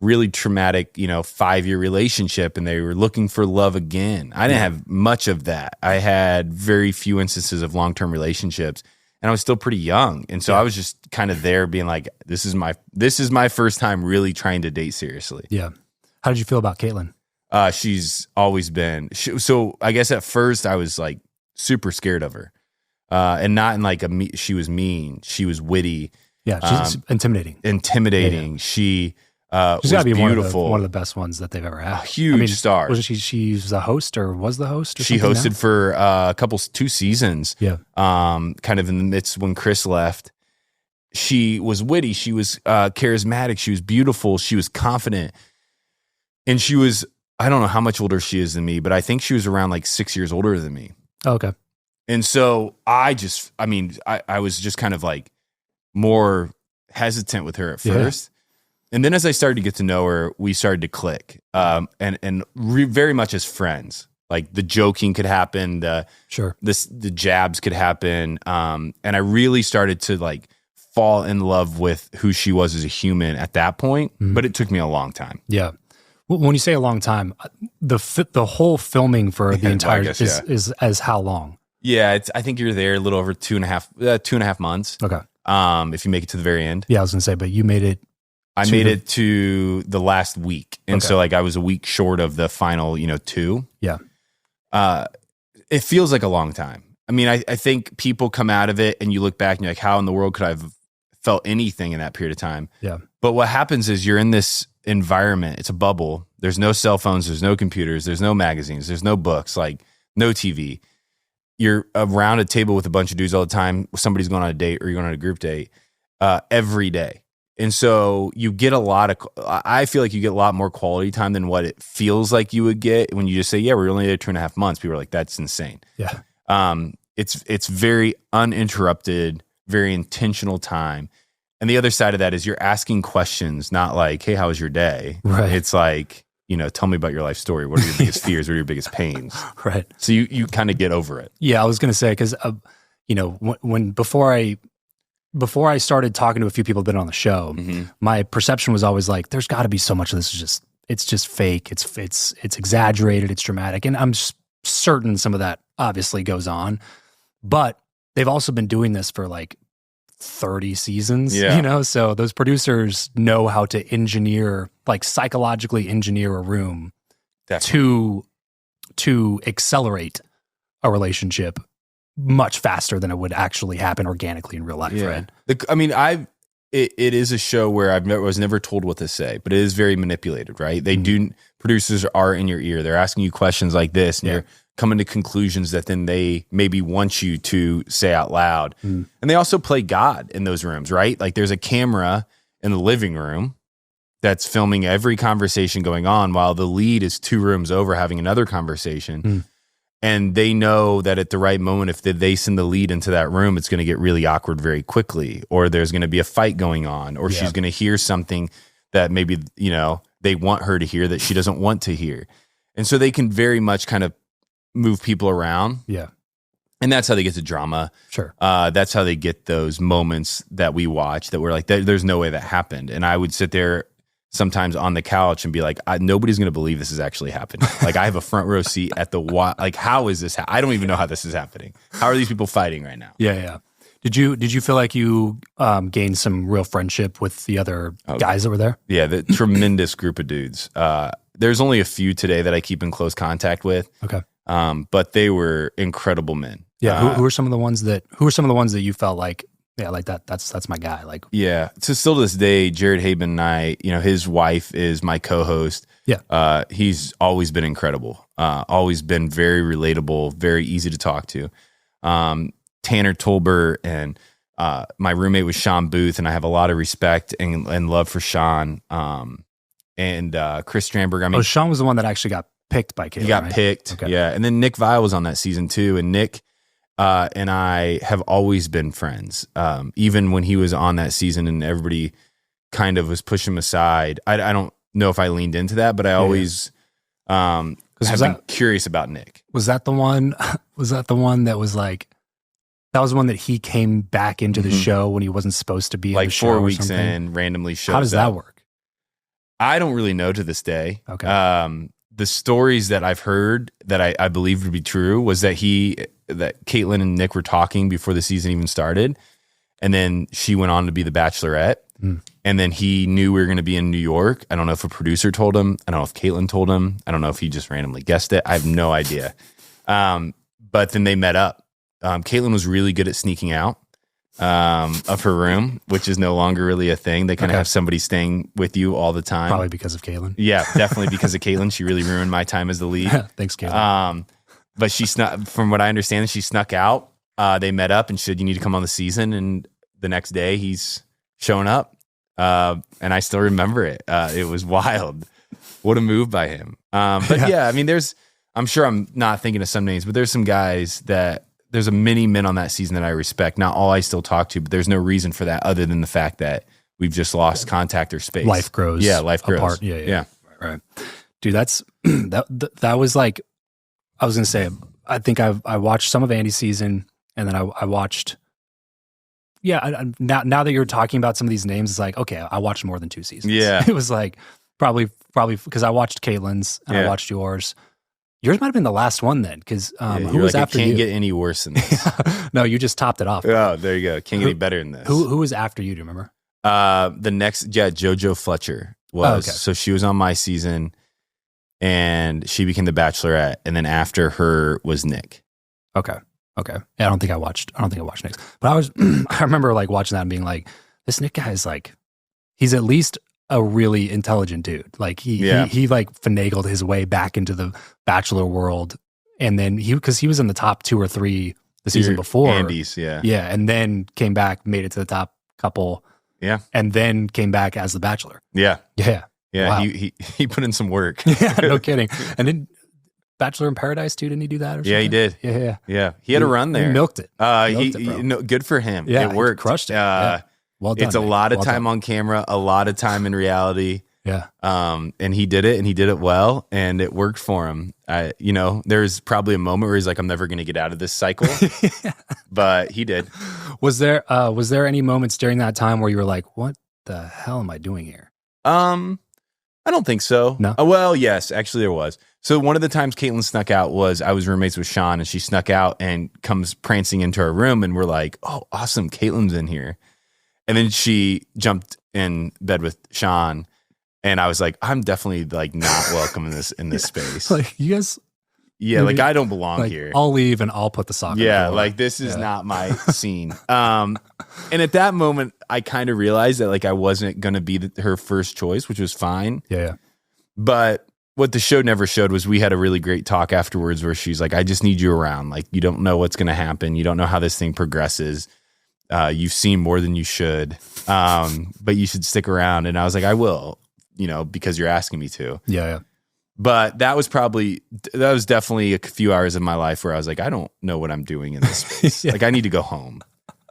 really traumatic, 5-year relationship and they were looking for love again. I didn't have much of that. I had very few instances of long-term relationships, and I was still pretty young. And so I was just kind of there being like, this is my first time really trying to date seriously. Yeah. How did you feel about Kaitlyn? She's always been, so I guess at first I was like, super scared of her, and not in like she was mean. She was witty. Yeah, she's intimidating. Yeah. She's was gotta be beautiful. One of the best ones that they've ever had. A huge star. Wasn't she? She's the host, or was the host? Or she hosted for a 2 seasons. Yeah. Kind of in the midst when Chris left. She was witty. She was charismatic. She was beautiful. She was confident, and she was. I don't know how much older she is than me, but I think she was around like 6 years older than me. Oh, okay. And so I was just kind of like more hesitant with her at first. And then as I started to get to know her, we started to click, very much as friends. Like the joking could happen, the jabs could happen. And I really started to like fall in love with who she was as a human at that point, but it took me a long time. Yeah. When you say a long time, the whole filming for the entire is as how long? Yeah, I think you're there a little over 2.5 months. Okay. If you make it to the very end. Yeah, I was gonna say, but you made it. I made it to the last week, and so like I was a week short of the final, 2. Yeah. It feels like a long time. I mean, I think people come out of it, and you look back, and you're like, how in the world could I have felt anything in that period of time? Yeah. But what happens is you're in this environment. It's a bubble. There's no cell phones. There's no computers. There's no magazines. There's no books. Like no TV. You're around a table with a bunch of dudes all the time. Somebody's going on a date or you're going on a group date every day. And so you get I feel like you get a lot more quality time than what it feels like you would get when you just say, yeah, we're only there 2.5 months. People are like, that's insane. Yeah. It's very uninterrupted, very intentional time. And the other side of that is you're asking questions, not like, hey, how was your day? Right. It's like, tell me about your life story. What are your biggest fears? What are your biggest pains? Right. So you kind of get over it. Yeah, I was going to say, because, before I started talking to a few people that have been on the show, my perception was always like, there's got to be so much of this it's just fake. It's exaggerated. It's dramatic. And I'm certain some of that obviously goes on, but they've also been doing this for like 30 seasons, so those producers know how to psychologically engineer a room to accelerate a relationship much faster than it would actually happen organically in real life, right? It is a show where I was never told what to say, but it is very manipulated, right? Producers are in your ear. They're asking you questions like this, and you're coming to conclusions that then they maybe want you to say out loud. And they also play God in those rooms, right? Like there's a camera in the living room that's filming every conversation going on while the lead is 2 rooms over having another conversation. And they know that at the right moment, if they send the lead into that room, it's going to get really awkward very quickly, or there's going to be a fight going on, or she's going to hear something that maybe, they want her to hear that she doesn't want to hear. And so they can very much kind of move people around. Yeah. And that's how they get the drama. Sure. That's how they get those moments that we watch that we're like, there's no way that happened. And I would sit there sometimes on the couch and be like, nobody's going to believe this is actually happening. Like, I have a front row seat at the like, how is this? I don't even know how this is happening. How are these people fighting right now? Yeah. Did you feel like you gained some real friendship with the other guys that were there? Yeah, the tremendous group of dudes. There's only a few today that I keep in close contact with. Okay. But they were incredible men. Yeah. Who are some of the ones that you felt like, yeah, like that's my guy. Like, yeah. So still to this day, Jared Haben and I, his wife is my co-host. Yeah. He's always been incredible. Always been very relatable, very easy to talk to. Tanner Tolbert and my roommate was Sean Booth, and I have a lot of respect and love for Sean. And Chris Strandberg. I mean, Sean was the one that actually got picked by Kaitlyn. He got picked. Okay. Yeah. And then Nick Vial was on that season too. And Nick and I have always been friends. Even when he was on that season and everybody kind of was pushing him aside. I don't know if I leaned into that, but I always have been curious about Nick. Was that the one that was like, that was the one that he came back into the show when he wasn't supposed to be like in the show 4 weeks in, randomly shows up. How does that work? I don't really know to this day. Okay. The stories that I've heard that I believe to be true was that Kaitlyn and Nick were talking before the season even started. And then she went on to be the Bachelorette. And then he knew we were going to be in New York. I don't know if a producer told him. I don't know if Kaitlyn told him. I don't know if he just randomly guessed it. I have no idea. But then they met up. Kaitlyn was really good at sneaking out of her room, which is no longer really a thing. They kind of have somebody staying with you all the time. Probably because of Kaitlyn. Yeah, definitely because of Kaitlyn. She really ruined my time as the lead. Thanks, Kaitlyn. But she snuck, from what I understand, she snuck out. They met up and said, you need to come on the season. And the next day he's showing up. And I still remember it. It was wild. What a move by him. But yeah, I mean, I'm sure I'm not thinking of some names, but there's some guys that there's many men on that season that I respect. Not all I still talk to, but there's no reason for that other than the fact that we've just lost contact or space. Life grows. Yeah, life grows. Apart. Yeah. Right. Dude, that's that was like, I was gonna say, I think I watched some of Andy's season, and then I watched. Yeah, now that you're talking about some of these names, it's like, okay, I watched more than 2 seasons. Yeah, it was like probably because I watched Kaitlyn's and I watched yours. Yours might have been the last one then, because who was after you? Can't get any worse than this. No, you just topped it off. Oh, there you go. Can't get any better than this. Who was after you? Do you remember? The next, JoJo Fletcher was. So she was on my season, and she became the Bachelorette, and then after her was Nick. Okay. Yeah, I don't think I watched Nick's, but I remember like watching that and being like, this Nick guy is like, he's at least a really intelligent dude. Like he like finagled his way back into the Bachelor world, and then because he was in the top 2 or 3 the season before. Andy's, yeah, and then came back, made it to the top couple, and then came back as the Bachelor. Yeah. Wow. He put in some work. Yeah, no kidding. And then Bachelor in Paradise too, didn't he do that? Or something? Yeah, he did. Yeah. He had a run there. He milked it. Good for him. Yeah, it worked. He crushed it. Well done. It's a lot of time on camera, a lot of time in reality. Yeah. And he did it, and he did it well, and it worked for him. There's probably a moment where he's like, I'm never going to get out of this cycle, but he did. Was there any moments during that time where you were like, what the hell am I doing here? I don't think so. No. Well, yes, actually there was. So one of the times Kaitlyn snuck out was I was roommates with Sean, and she snuck out and comes prancing into our room, and we're like, oh, awesome, Kaitlyn's in here. And then she jumped in bed with Sean, and I was like, I'm definitely like not welcome in this space. Like you guys, like I don't belong here. I'll leave and I'll put the sock. Yeah, like this is not my scene. And at that moment, I kind of realized that like I wasn't going to be her first choice, which was fine. Yeah. But what the show never showed was we had a really great talk afterwards where she's like, I just need you around. Like, you don't know what's going to happen. You don't know how this thing progresses. You've seen more than you should, but you should stick around. And I was like, I will, because you're asking me to. Yeah. But that was definitely a few hours of my life where I was like, I don't know what I'm doing in this space. Like, I need to go home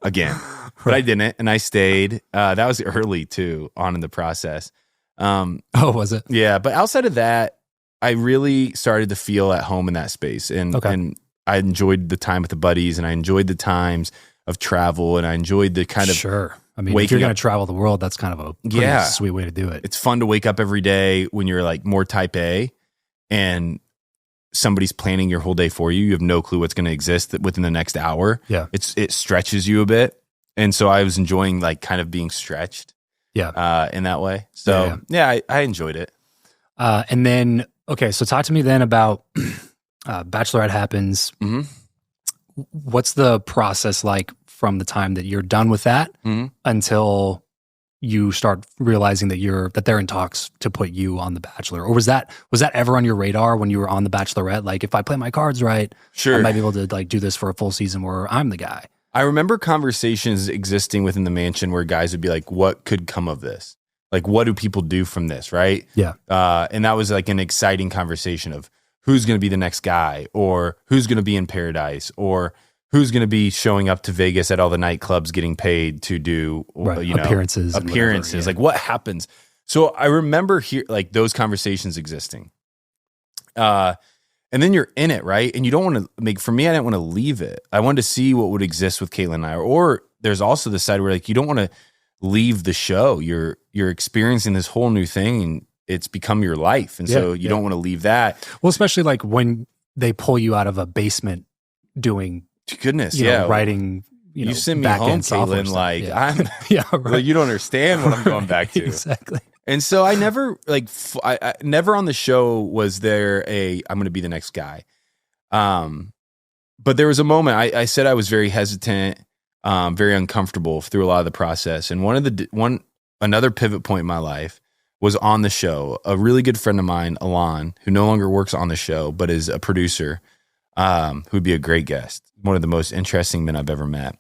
again. But I didn't, and I stayed. That was early too, on in the process. Was it? Yeah, but outside of that, I really started to feel at home in that space, and I enjoyed the time with the buddies, and I enjoyed the times of travel, and I enjoyed the kind of sure. I mean, if you're going to travel the world, that's kind of a pretty sweet way to do it. It's fun to wake up every day when you're like more type A, and somebody's planning your whole day for you. You have no clue what's going to exist within the next hour. Yeah, it stretches you a bit, and so I was enjoying like kind of being stretched. Yeah, in that way. So I enjoyed it. And then okay, so talk to me then about Bachelorette happens. Mm-hmm. What's the process like from the time that you're done with that until you start realizing that they're in talks to put you on The Bachelor? Or was that ever on your radar when you were on The Bachelorette? Like, if I play my cards right, sure, I might be able to like do this for a full season where I'm the guy. I remember conversations existing within the mansion where guys would be like, what could come of this? Like, what do people do from this, right? Yeah. And that was like an exciting conversation of who's going to be the next guy, or who's going to be in paradise, or who's going to be showing up to Vegas at all the nightclubs getting paid to do appearances. Like, what happens? So I remember like those conversations existing. And then you're in it, right? And you don't want to for me, I didn't want to leave it. I wanted to see what would exist with Kaitlyn and I. Or there's also the side where like you don't want to leave the show. You're experiencing this whole new thing, and it's become your life. And so you don't want to leave that. Well, especially like when they pull you out of a basement doing writing. You send me home, Kaitlyn. Like I'm, right. Like, you don't understand what I'm going back to. Exactly. And so I never I never on the show was there I'm going to be the next guy. But there was a moment I said I was very hesitant, very uncomfortable through a lot of the process. And another pivot point in my life was on the show. A really good friend of mine, Alon, who no longer works on the show, but is a producer, who would be a great guest. One of the most interesting men I've ever met.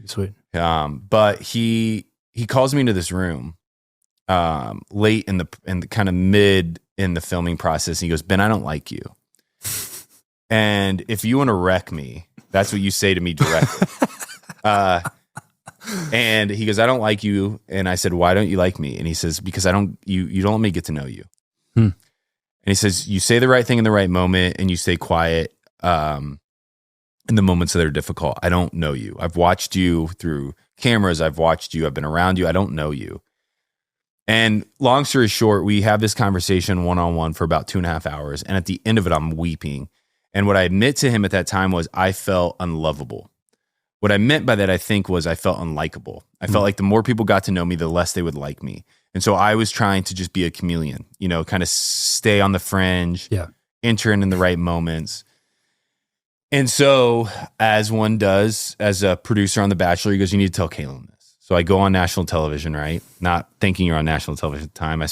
Sweet. But he calls me into this room late in the kind of mid in the filming process. And he goes, Ben, I don't like you. And if you want to wreck me, that's what you say to me directly. And he goes, I don't like you. And I said, why don't you like me? And he says, because you don't let me get to know you. And he says, you say the right thing in the right moment, and you stay quiet in the moments that are difficult. I don't know you. I've watched you through cameras. I've watched you. I've been around you. I don't know you. And long story short, we have this conversation one-on-one for about 2.5 hours. And at the end of it, I'm weeping. And what I admit to him at that time was I felt unlovable. What I meant by that, I think, was I felt unlikable. I felt like the more people got to know me, the less they would like me. And so I was trying to just be a chameleon, kind of stay on the fringe, enter in the right moments. And so, as one does, as a producer on The Bachelor, he goes, you need to tell Kaitlyn this. So I go on national television, right? Not thinking you're on national television at the time. I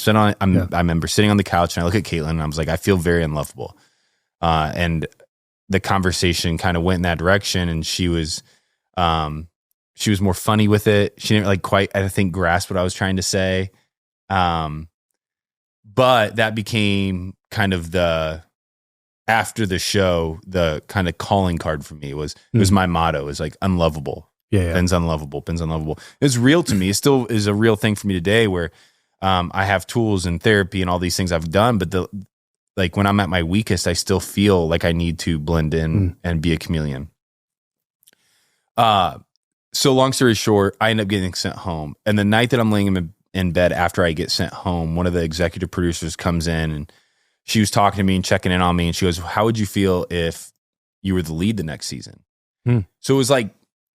remember sitting on the couch, and I look at Kaitlyn, and I was like, I feel very unlovable. And the conversation kind of went in that direction, and she was more funny with it. She didn't quite, I think, grasp what I was trying to say. But that became kind of after the show, the kind of calling card for me it was my motto. It was like unlovable. Yeah. Ben's unlovable. Ben's unlovable. It's real to me. It still is a real thing for me today where I have tools and therapy and all these things I've done, but when I'm at my weakest, I still feel like I need to blend in and be a chameleon. So long story short, I end up getting sent home. And the night that I'm laying in bed after I get sent home, one of the executive producers comes in, and she was talking to me and checking in on me. And she goes, how would you feel if you were the lead the next season? So it was like,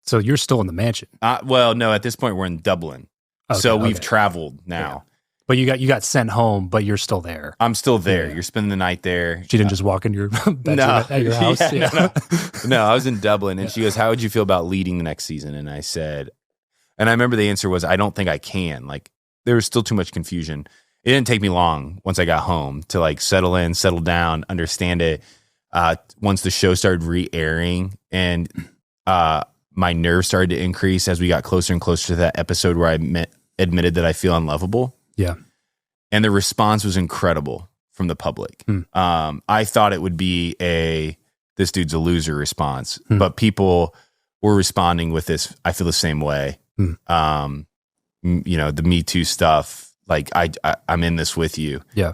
so you're still in the mansion. Well, no, at this point we're in Dublin. Okay, so we've traveled now. But you got sent home, but you're still there. I'm still there. Yeah. You're spending the night there. She didn't just walk in your bedroom at your house. No, I was in Dublin, and she goes, how would you feel about leading the next season? And I said, and I remember the answer was, I don't think I can. There was still too much confusion. It didn't take me long once I got home to settle in, settle down, understand it. Once the show started re-airing, and my nerves started to increase as we got closer and closer to that episode where I admitted that I feel unlovable. Yeah. And the response was incredible from the public. I thought it would be this dude's a loser response, but people were responding with this, I feel the same way. The Me Too stuff, I'm in this with you. Yeah.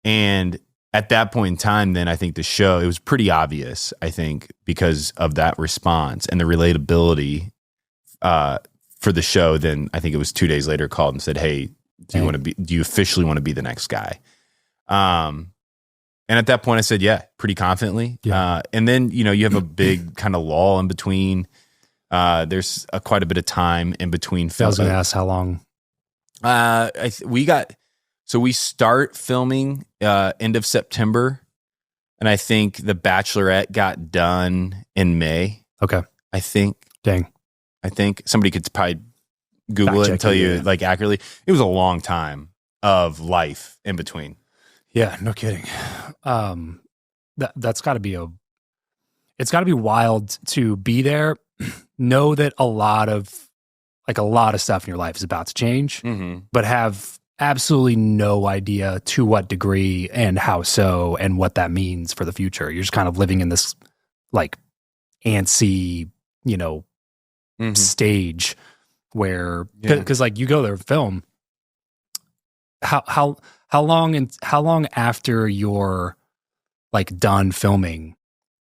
And at that point in time, then I think the show, it was pretty obvious, I think, because of that response and the relatability for the show. Then I think it was 2 days later called and said, hey, do you officially want to be the next guy? And at that point I said, yeah, pretty confidently. Yeah. And then, you have a big kind of lull in between. There's quite a bit of time in between. I was going to ask how long. We start filming end of September, and I think the Bachelorette got done in May. Okay. I think. Dang. I think somebody could probably Google it and tell you like accurately. It was a long time of life in between. Yeah, no kidding. That's got to be it's got to be wild to be there. Know that a lot of stuff in your life is about to change, but have absolutely no idea to what degree and how so and what that means for the future. You're just kind of living in this like antsy, stage where, because like you go there to film. How long after you're like done filming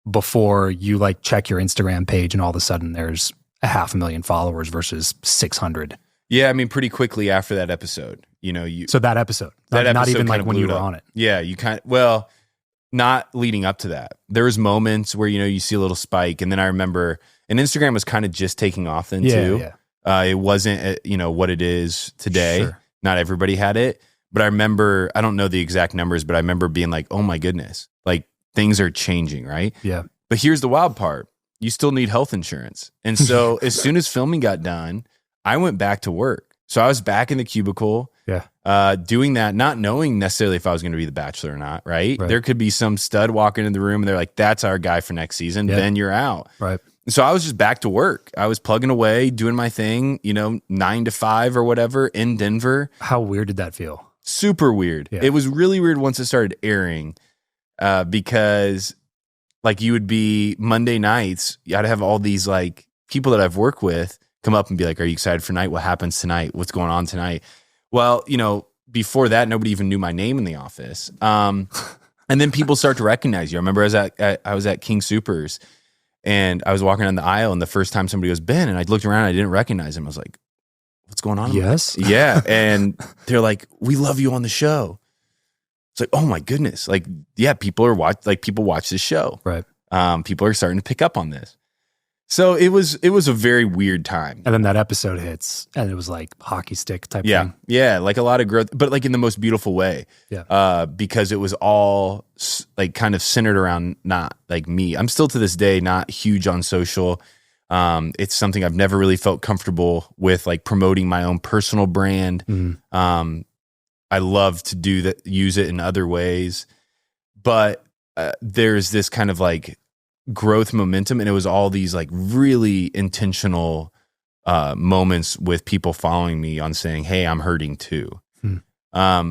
before you like check your Instagram page and all of a sudden there's 500,000 followers versus 600? Yeah, I mean, pretty quickly after that episode, So that episode, not even like when you were on it. Yeah, not leading up to that. There was moments where, you see a little spike. And then I remember, and Instagram was kind of just taking off then too. Yeah. It wasn't, what it is today. Sure. Not everybody had it. But I remember, I don't know the exact numbers, but I remember being like, oh my goodness, like things are changing, right? Yeah. But here's the wild part. You still need health insurance. And so as soon as filming got done, I went back to work. So I was back in the cubicle, doing that, not knowing necessarily if I was going to be the Bachelor or not, right? There could be some stud walking in the room and they're like, that's our guy for next season. Yeah. Then you're out. Right. So I was just back to work. I was plugging away, doing my thing, 9 to 5 or whatever in Denver. How weird did that feel? Super weird. Yeah. It was really weird once it started airing because like you would be Monday nights, I'd have all these like people that I've worked with come up and be like, are you excited for night? What happens tonight? What's going on tonight? Well, before that, nobody even knew my name in the office. And then people start to recognize you. I remember I was at King Soopers and I was walking down the aisle and the first time somebody goes, Ben, and I looked around and I didn't recognize him. I was like, what's going on? Yes. Yeah. And they're like, we love you on the show. It's like, oh my goodness. Like, yeah, people watch this show. Right. People are starting to pick up on this. So it was a very weird time. And then that episode hits and it was like hockey stick type thing. Yeah. Like a lot of growth, but like in the most beautiful way. Yeah. Because it was all like kind of centered around not like me. I'm still to this day not huge on social. It's something I've never really felt comfortable with, like promoting my own personal brand. Mm-hmm. I love to do that, use it in other ways, but there's this kind of like growth momentum, and it was all these like really intentional moments with people following me on saying, "Hey, I'm hurting too,"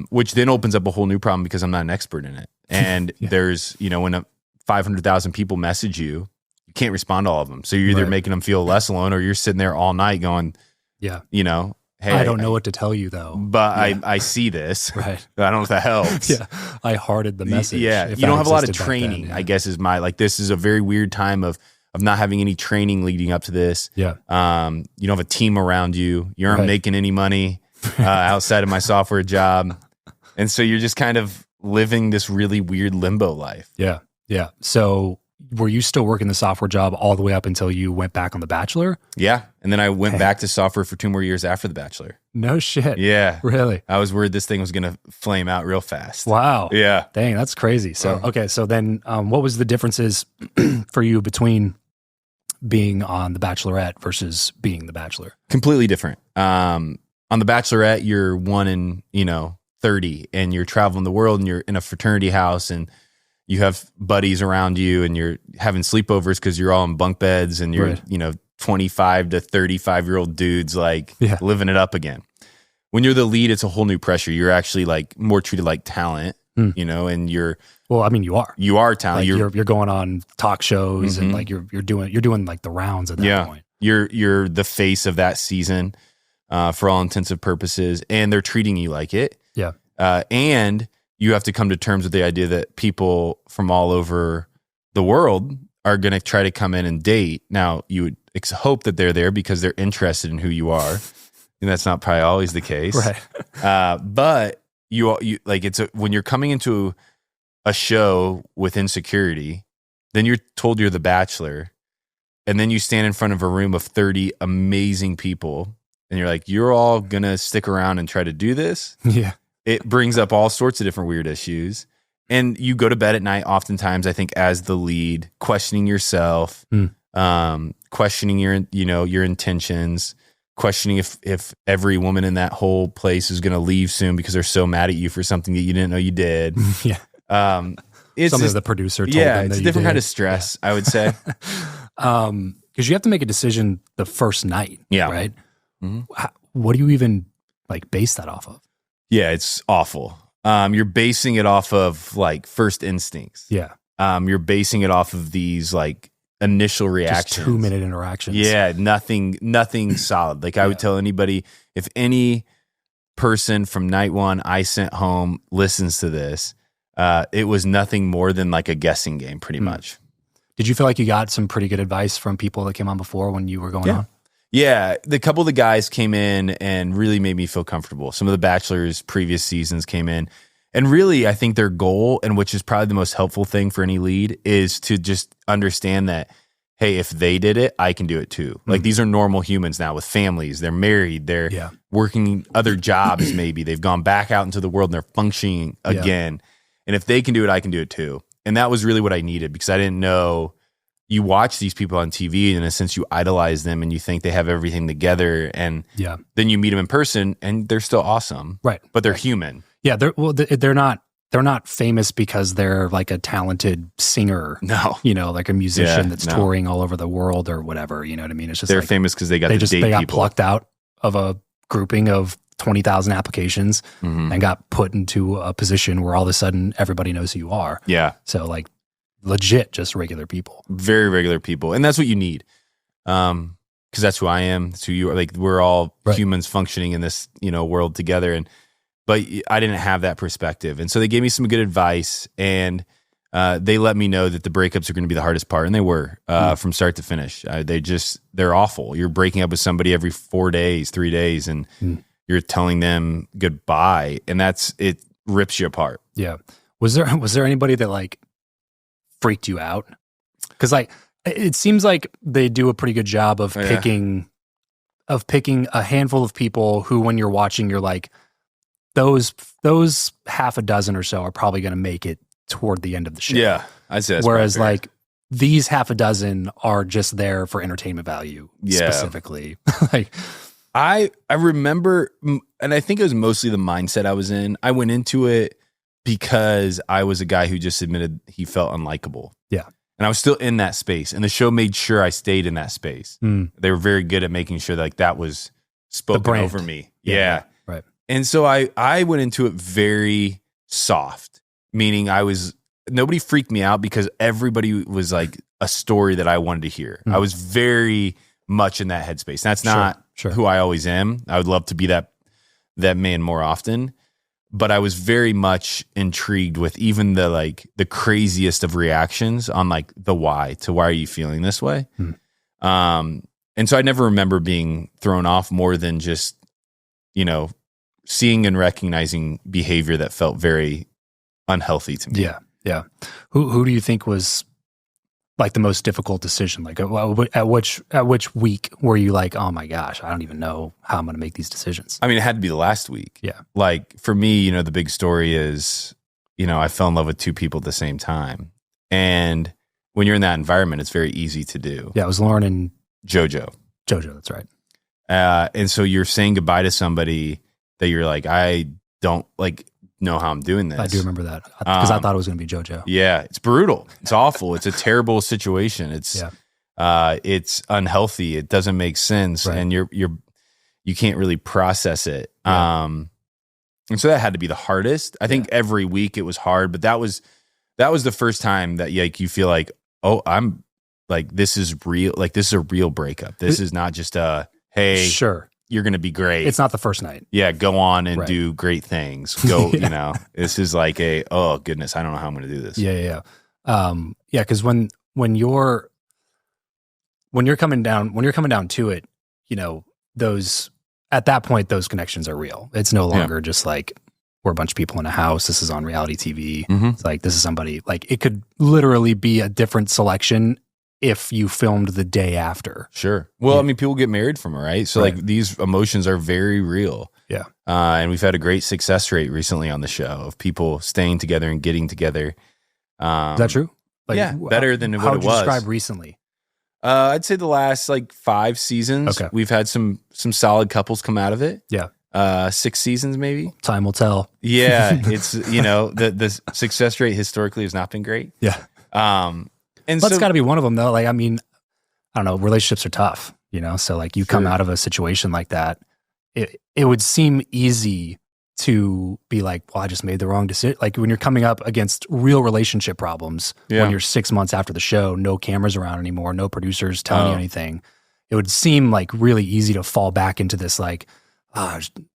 which then opens up a whole new problem because I'm not an expert in it. And there's when 500,000 people message you. You can't respond to all of them. So you're either making them feel less alone or you're sitting there all night going, hey, I don't know what to tell you though. But I see this. Right. I don't know if that helps. Yeah. I hearted the message. Yeah. You don't have a lot of training, I guess is this is a very weird time of not having any training leading up to this. Yeah. You don't have a team around you. You aren't making any money outside of my software job. And so you're just kind of living this really weird limbo life. Yeah. Yeah. So were you still working the software job all the way up until you went back on The Bachelor? Yeah. And then I went back to software for 2 more years after The Bachelor. No shit. Yeah. Really? I was worried this thing was going to flame out real fast. Wow. Yeah. Dang, that's crazy. So, okay. So then what was the differences for you between being on The Bachelorette versus being The Bachelor? Completely different. On The Bachelorette, you're 1 in, 30 and you're traveling the world and you're in a fraternity house and you have buddies around you and you're having sleepovers because you're all in bunk beds and you're, 25 to 35-year-old dudes living it up again. When you're the lead, it's a whole new pressure. You're actually like more treated like talent, and you're. Well, I mean, you are. You are talent. Like you're going on talk shows and like you're doing like the rounds at that point. You're the face of that season, for all intents and purposes, and they're treating you like it. Yeah. And you have to come to terms with the idea that people from all over the world are going to try to come in and date. Now, you would hope that they're there because they're interested in who you are. And that's not probably always the case. Right. But you like, when you're coming into a show with insecurity, then you're told you're the Bachelor, and then you stand in front of a room of 30 amazing people, and you're like, you're all going to stick around and try to do this? Yeah. It brings up all sorts of different weird issues. And you go to bed at night, oftentimes, I think, as the lead, questioning yourself, questioning your intentions, questioning if every woman in that whole place is going to leave soon because they're so mad at you for something that you didn't know you did. Yeah. It's something the producer told them that it's a different kind of stress, I would say. Because you have to make a decision the first night, right? Mm-hmm. What do you even like base that off of? Yeah, it's awful. You're basing it off of like first instincts. Yeah. You're basing it off of these like initial reactions. Just 2-minute interactions. Yeah, nothing solid. Like I would tell anybody, if any person from night one I sent home listens to this, it was nothing more than like a guessing game, pretty much. Did you feel like you got some pretty good advice from people that came on before when you were going on? Yeah, the couple of the guys came in and really made me feel comfortable. Some of the Bachelor's previous seasons came in, and really I think their goal, and which is probably the most helpful thing for any lead, is to just understand that, hey, if they did it, I can do it too. Mm-hmm. Like these are normal humans now with families. They're married. They're working other jobs maybe. They've gone back out into the world and they're functioning again. And if they can do it, I can do it too. And that was really what I needed, because I didn't know. You watch these people on TV, and in a sense, you idolize them and you think they have everything together. And then you meet them in person and they're still awesome. Right. But they're human. Yeah. They're not famous because they're like a talented singer. No. Like a musician that's touring all over the world or whatever. You know what I mean? It's just they're famous because they got plucked out of a grouping of 20,000 applications and got put into a position where all of a sudden everybody knows who you are. Yeah. So like, legit, just regular people, very regular people, and that's what you need, because that's who I am. That's who you are. Like we're all humans functioning in this, world together. But I didn't have that perspective, and so they gave me some good advice, and they let me know that the breakups are going to be the hardest part, and they were from start to finish. They're awful. You're breaking up with somebody every 4 days, 3 days, and you're telling them goodbye, and it rips you apart. Yeah. Was there anybody that like freaked you out? Because like it seems like they do a pretty good job of picking a handful of people who, when you're watching, you're like, those half a dozen or so are probably going to make it toward the end of the show. Yeah, I'd say that's whereas like these half a dozen are just there for entertainment value specifically. Like I remember, and I think it was mostly the mindset I was in. I went into it because I was a guy who just admitted he felt unlikable. Yeah. And I was still in that space, and the show made sure I stayed in that space. They were very good at making sure that was spoken over me. Yeah. Right. And so I went into it very soft, meaning nobody freaked me out because everybody was like a story that I wanted to hear. I was very much in that headspace. That's not who I always am. I would love to be that man more often. But I was very much intrigued with even the craziest of reactions on like the why are you feeling this way? And so I never remember being thrown off more than just, seeing and recognizing behavior that felt very unhealthy to me. Yeah. Yeah. Who do you think was like the most difficult decision? Like at which week were you like, oh my gosh, I don't even know how I'm going to make these decisions? I mean, it had to be the last week. Yeah. Like for me, the big story is, I fell in love with two people at the same time. And when you're in that environment, it's very easy to do. Yeah. It was Lauren and Jojo. That's right. And so you're saying goodbye to somebody that you're like, I don't know how I'm doing this. I do remember that because I thought it was going to be JoJo. Yeah, it's brutal. It's awful. It's a terrible situation. It's unhealthy. It doesn't make sense, and you can't really process it. Yeah. And so that had to be the hardest. I think every week it was hard, but that was the first time that you feel like, oh, I'm like, this is real. Like this is a real breakup. This is not just a hey, you're going to be great. It's not the first night. Yeah, go on and do great things. Go, Yeah. you know, this is like oh goodness, I don't know how I'm going to do this. Yeah. Because when you're coming down to it, you know, at that point those connections are real. It's no longer just like we're a bunch of people in a house. This is on reality TV. It's like this is somebody, like it could literally be a different selection if you filmed the day after. Sure. Well, I mean, people get married from it, right? So like these emotions are very real. Yeah. And we've had a great success rate recently on the show of people staying together and getting together. Is that true? Like, yeah, better than what it was. How would you describe recently? I'd say the last like 5 seasons, we've had some solid couples come out of it. Yeah. 6 seasons maybe. Time will tell. Yeah. It's, you know, the success rate historically has not been great. Yeah. And that's got to be one of them though. Like, I mean, I don't know, relationships are tough, you know? So like you come out of a situation like that, it would seem easy to be like, well, I just made the wrong decision. Like when you're coming up against real relationship problems, when you're 6 months after the show, no cameras around anymore, no producers telling you anything, it would seem like really easy to fall back into this like,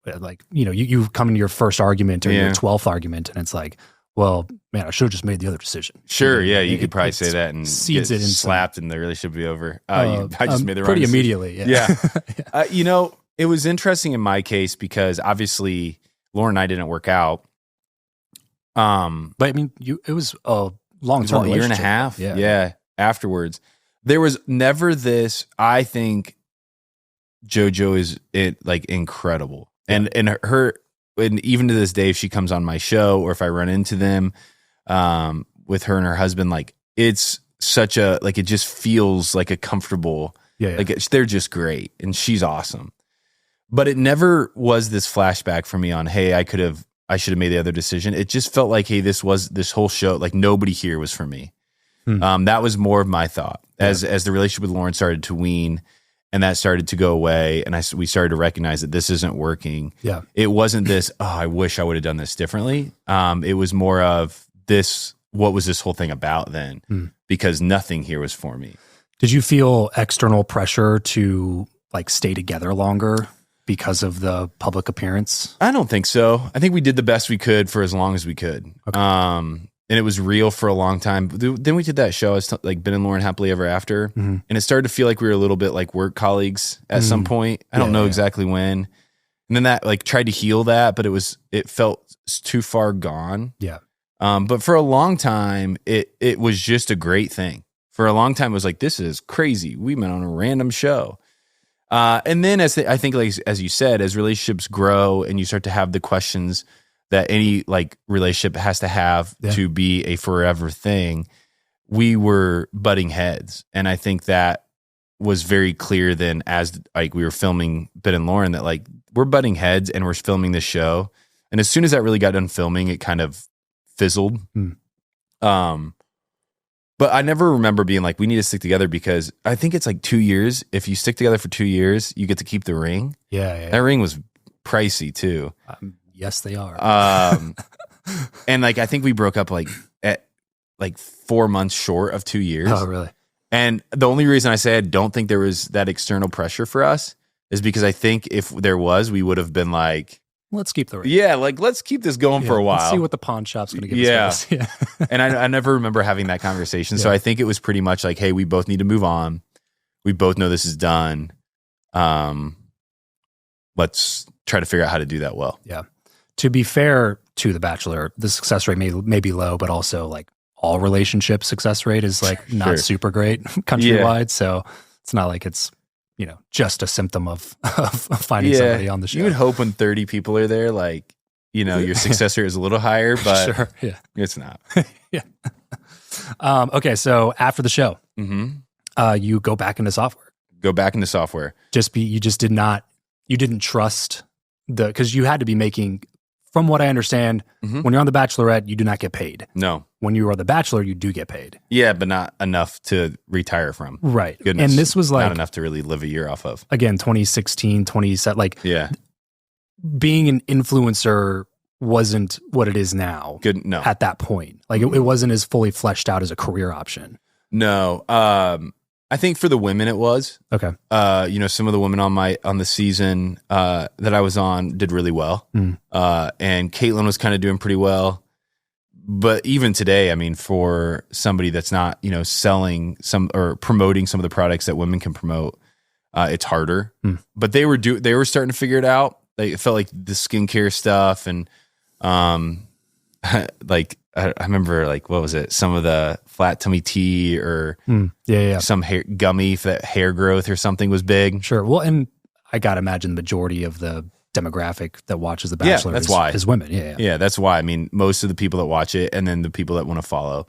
like, you know, you come into your first argument or your 12th argument and it's like, well, man, I should have just made the other decision. Sure, yeah, you could probably say that and seeds get it in slapped and the relationship would be over. I just made the wrong pretty decision. immediately. Yeah. You know, it was interesting in my case because obviously Lauren and I didn't work out. But I mean, it was a long-term relationship. Year and a half. Yeah. Afterwards, there was never this. I think JoJo is like incredible, and her. And even to this day, if she comes on my show or if I run into them with her and her husband, like it's such a, like, it just feels like a comfortable, like they're just great and she's awesome. But it never was this flashback for me on, hey, I should have made the other decision. It just felt like, hey, this whole show, like nobody here was for me. That was more of my thought as the relationship with Lauren started to wean. And that started to go away, and we started to recognize that this isn't working. Yeah, it wasn't this. Oh, I wish I would have done this differently. It was more of this. What was this whole thing about then? Because nothing here was for me. Did you feel external pressure to like stay together longer because of the public appearance? I don't think so. I think we did the best we could for as long as we could. Okay. And it was real for a long time. Then we did that show, like Ben and Lauren Happily Ever After. And it started to feel like we were a little bit like work colleagues at some point. I don't know exactly when. And then that like tried to heal that, but it felt too far gone. Yeah. But for a long time, it was just a great thing. For a long time, it was like, this is crazy. We met on a random show. And then I think like, as you said, as relationships grow and you start to have the questions that any like relationship has to have to be a forever thing, we were butting heads. And I think that was very clear then as like we were filming Ben and Lauren that like we're butting heads and we're filming this show. And as soon as that really got done filming, it kind of fizzled. But I never remember being like, we need to stick together because I think it's like 2 years. If you stick together for 2 years, you get to keep the ring. Yeah. That ring was pricey too. Yes, they are. And like, I think we broke up like at like 4 months short of 2 years. Oh, really? And the only reason I say I don't think there was that external pressure for us is because I think if there was, we would have been like, let's keep the ring. Yeah, like let's keep this going for a while. Let's see what the pawn shop's going to give us. Yeah. And I never remember having that conversation. So I think it was pretty much like, hey, we both need to move on. We both know this is done. Let's try to figure out how to do that well. Yeah. To be fair to The Bachelor, the success rate may be low, but also like all relationship success rate is like not super great countrywide. So it's not like it's, you know, just a symptom of finding somebody on the show. You would hope when 30 people are there, like, you know, your success rate is a little higher, but it's not. Okay. So after the show, you go back into software. You didn't trust because you had to be making, from what I understand, when you're on The Bachelorette, you do not get paid. No. When you are The Bachelor, you do get paid. Yeah, but not enough to retire from. Right. Goodness. And this was like... not enough to really live a year off of. Again, 2016, 2017, like... Yeah. Being an influencer wasn't what it is now. No. At that point. Like, it wasn't as fully fleshed out as a career option. No. I think for the women it was. Okay. Some of the women on the season that I was on did really well. And Kaitlyn was kind of doing pretty well. But even today, I mean, for somebody that's not, selling some or promoting some of the products that women can promote, it's harder. But they were starting to figure it out. It felt like the skincare stuff and like I remember like what was it? Some of the flat tummy tea or some hair gummy for that hair growth or something was big. Sure. Well, and I gotta imagine the majority of the demographic that watches The Bachelor is women. Yeah, that's why. I mean, most of the people that watch it and then the people that want to follow.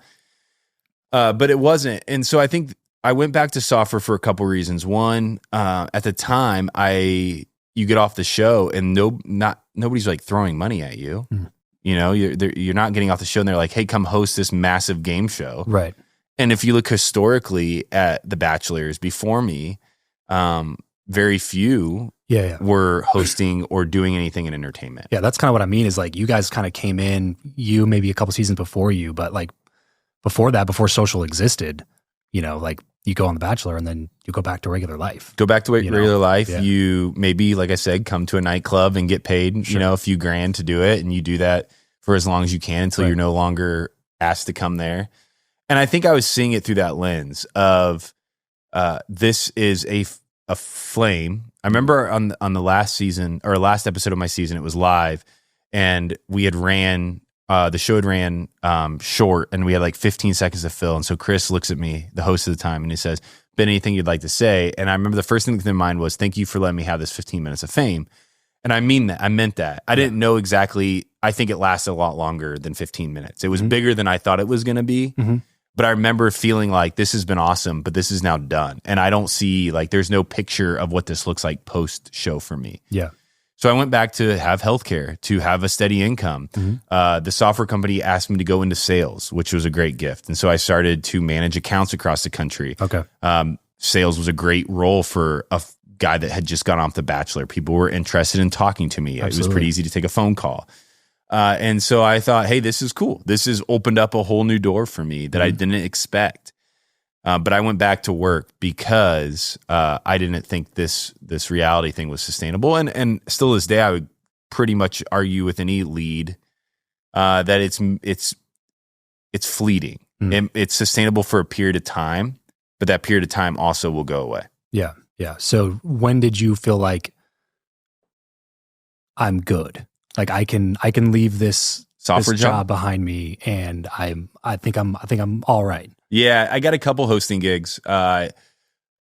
But it wasn't. And so I think I went back to software for a couple reasons. One, at the time you get off the show and nobody's like throwing money at you. You're not getting off the show and they're like, hey, come host this massive game show. Right. And if you look historically at the Bachelors before me, very few were hosting or doing anything in entertainment. Yeah, that's kind of what I mean is like you guys kind of came in, you maybe a couple seasons before you, but like before that, before social existed, like you go on The Bachelor and then you go back to regular life. Go back to regular life. Yeah. You maybe, like I said, come to a nightclub and get paid, a few grand to do it. And you do that for as long as you can until you're no longer asked to come there. And I think I was seeing it through that lens of this is a flame. I remember on the last season or last episode of my season, it was live and we had the show had ran short and we had like 15 seconds to fill. And so Chris looks at me, the host of the time, and he says, Ben, anything you'd like to say? And I remember the first thing that came to mind was, thank you for letting me have this 15 minutes of fame. And I mean that. I meant that. I didn't know exactly. I think it lasted a lot longer than 15 minutes. It was bigger than I thought it was going to be. But I remember feeling like this has been awesome, but this is now done. And I don't see there's no picture of what this looks like post show for me. Yeah. So I went back to have healthcare, to have a steady income. The software company asked me to go into sales, which was a great gift. And so I started to manage accounts across the country. Okay. Sales was a great role for a guy that had just gone off The Bachelor. People were interested in talking to me. Absolutely. It was pretty easy to take a phone call. And so I thought, hey, this is cool. This has opened up a whole new door for me that I didn't expect. But I went back to work because I didn't think this reality thing was sustainable. And still to this day, I would pretty much argue with any lead that it's fleeting. It's sustainable for a period of time, but that period of time also will go away. Yeah. Yeah. So when did you feel like I'm good? Like I can leave this software job behind me and I think I'm all right. Yeah, I got a couple hosting gigs, and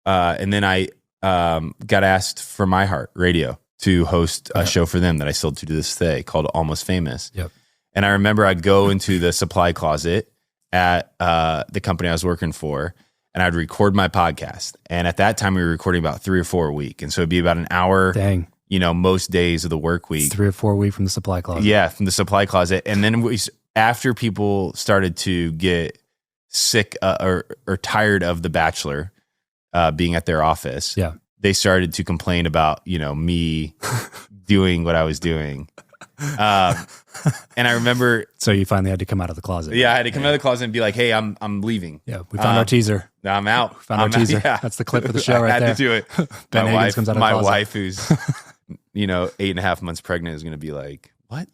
then I got asked for My Heart Radio to host a show for them that I still do to this day called Almost Famous. Yep. And I remember I'd go into the supply closet at the company I was working for, and I'd record my podcast. And at that time, we were recording about 3 or 4 a week, and so it'd be about an hour. Dang. Most days of the work week. 3 or 4 a week from the supply closet. Yeah, from the supply closet. And then after people started to get sick or tired of The Bachelor being at their office, they started to complain about, me doing what I was doing. And I remember. So you finally had to come out of the closet. Yeah, I had to come out of the closet and be like, hey, I'm leaving. Yeah, we found our teaser. I'm out. We found our teaser. Yeah. That's the clip of the show right there. I had to do it. Ben Higgins comes out of the closet. My wife, who's 8.5 months pregnant, is going to be like, what?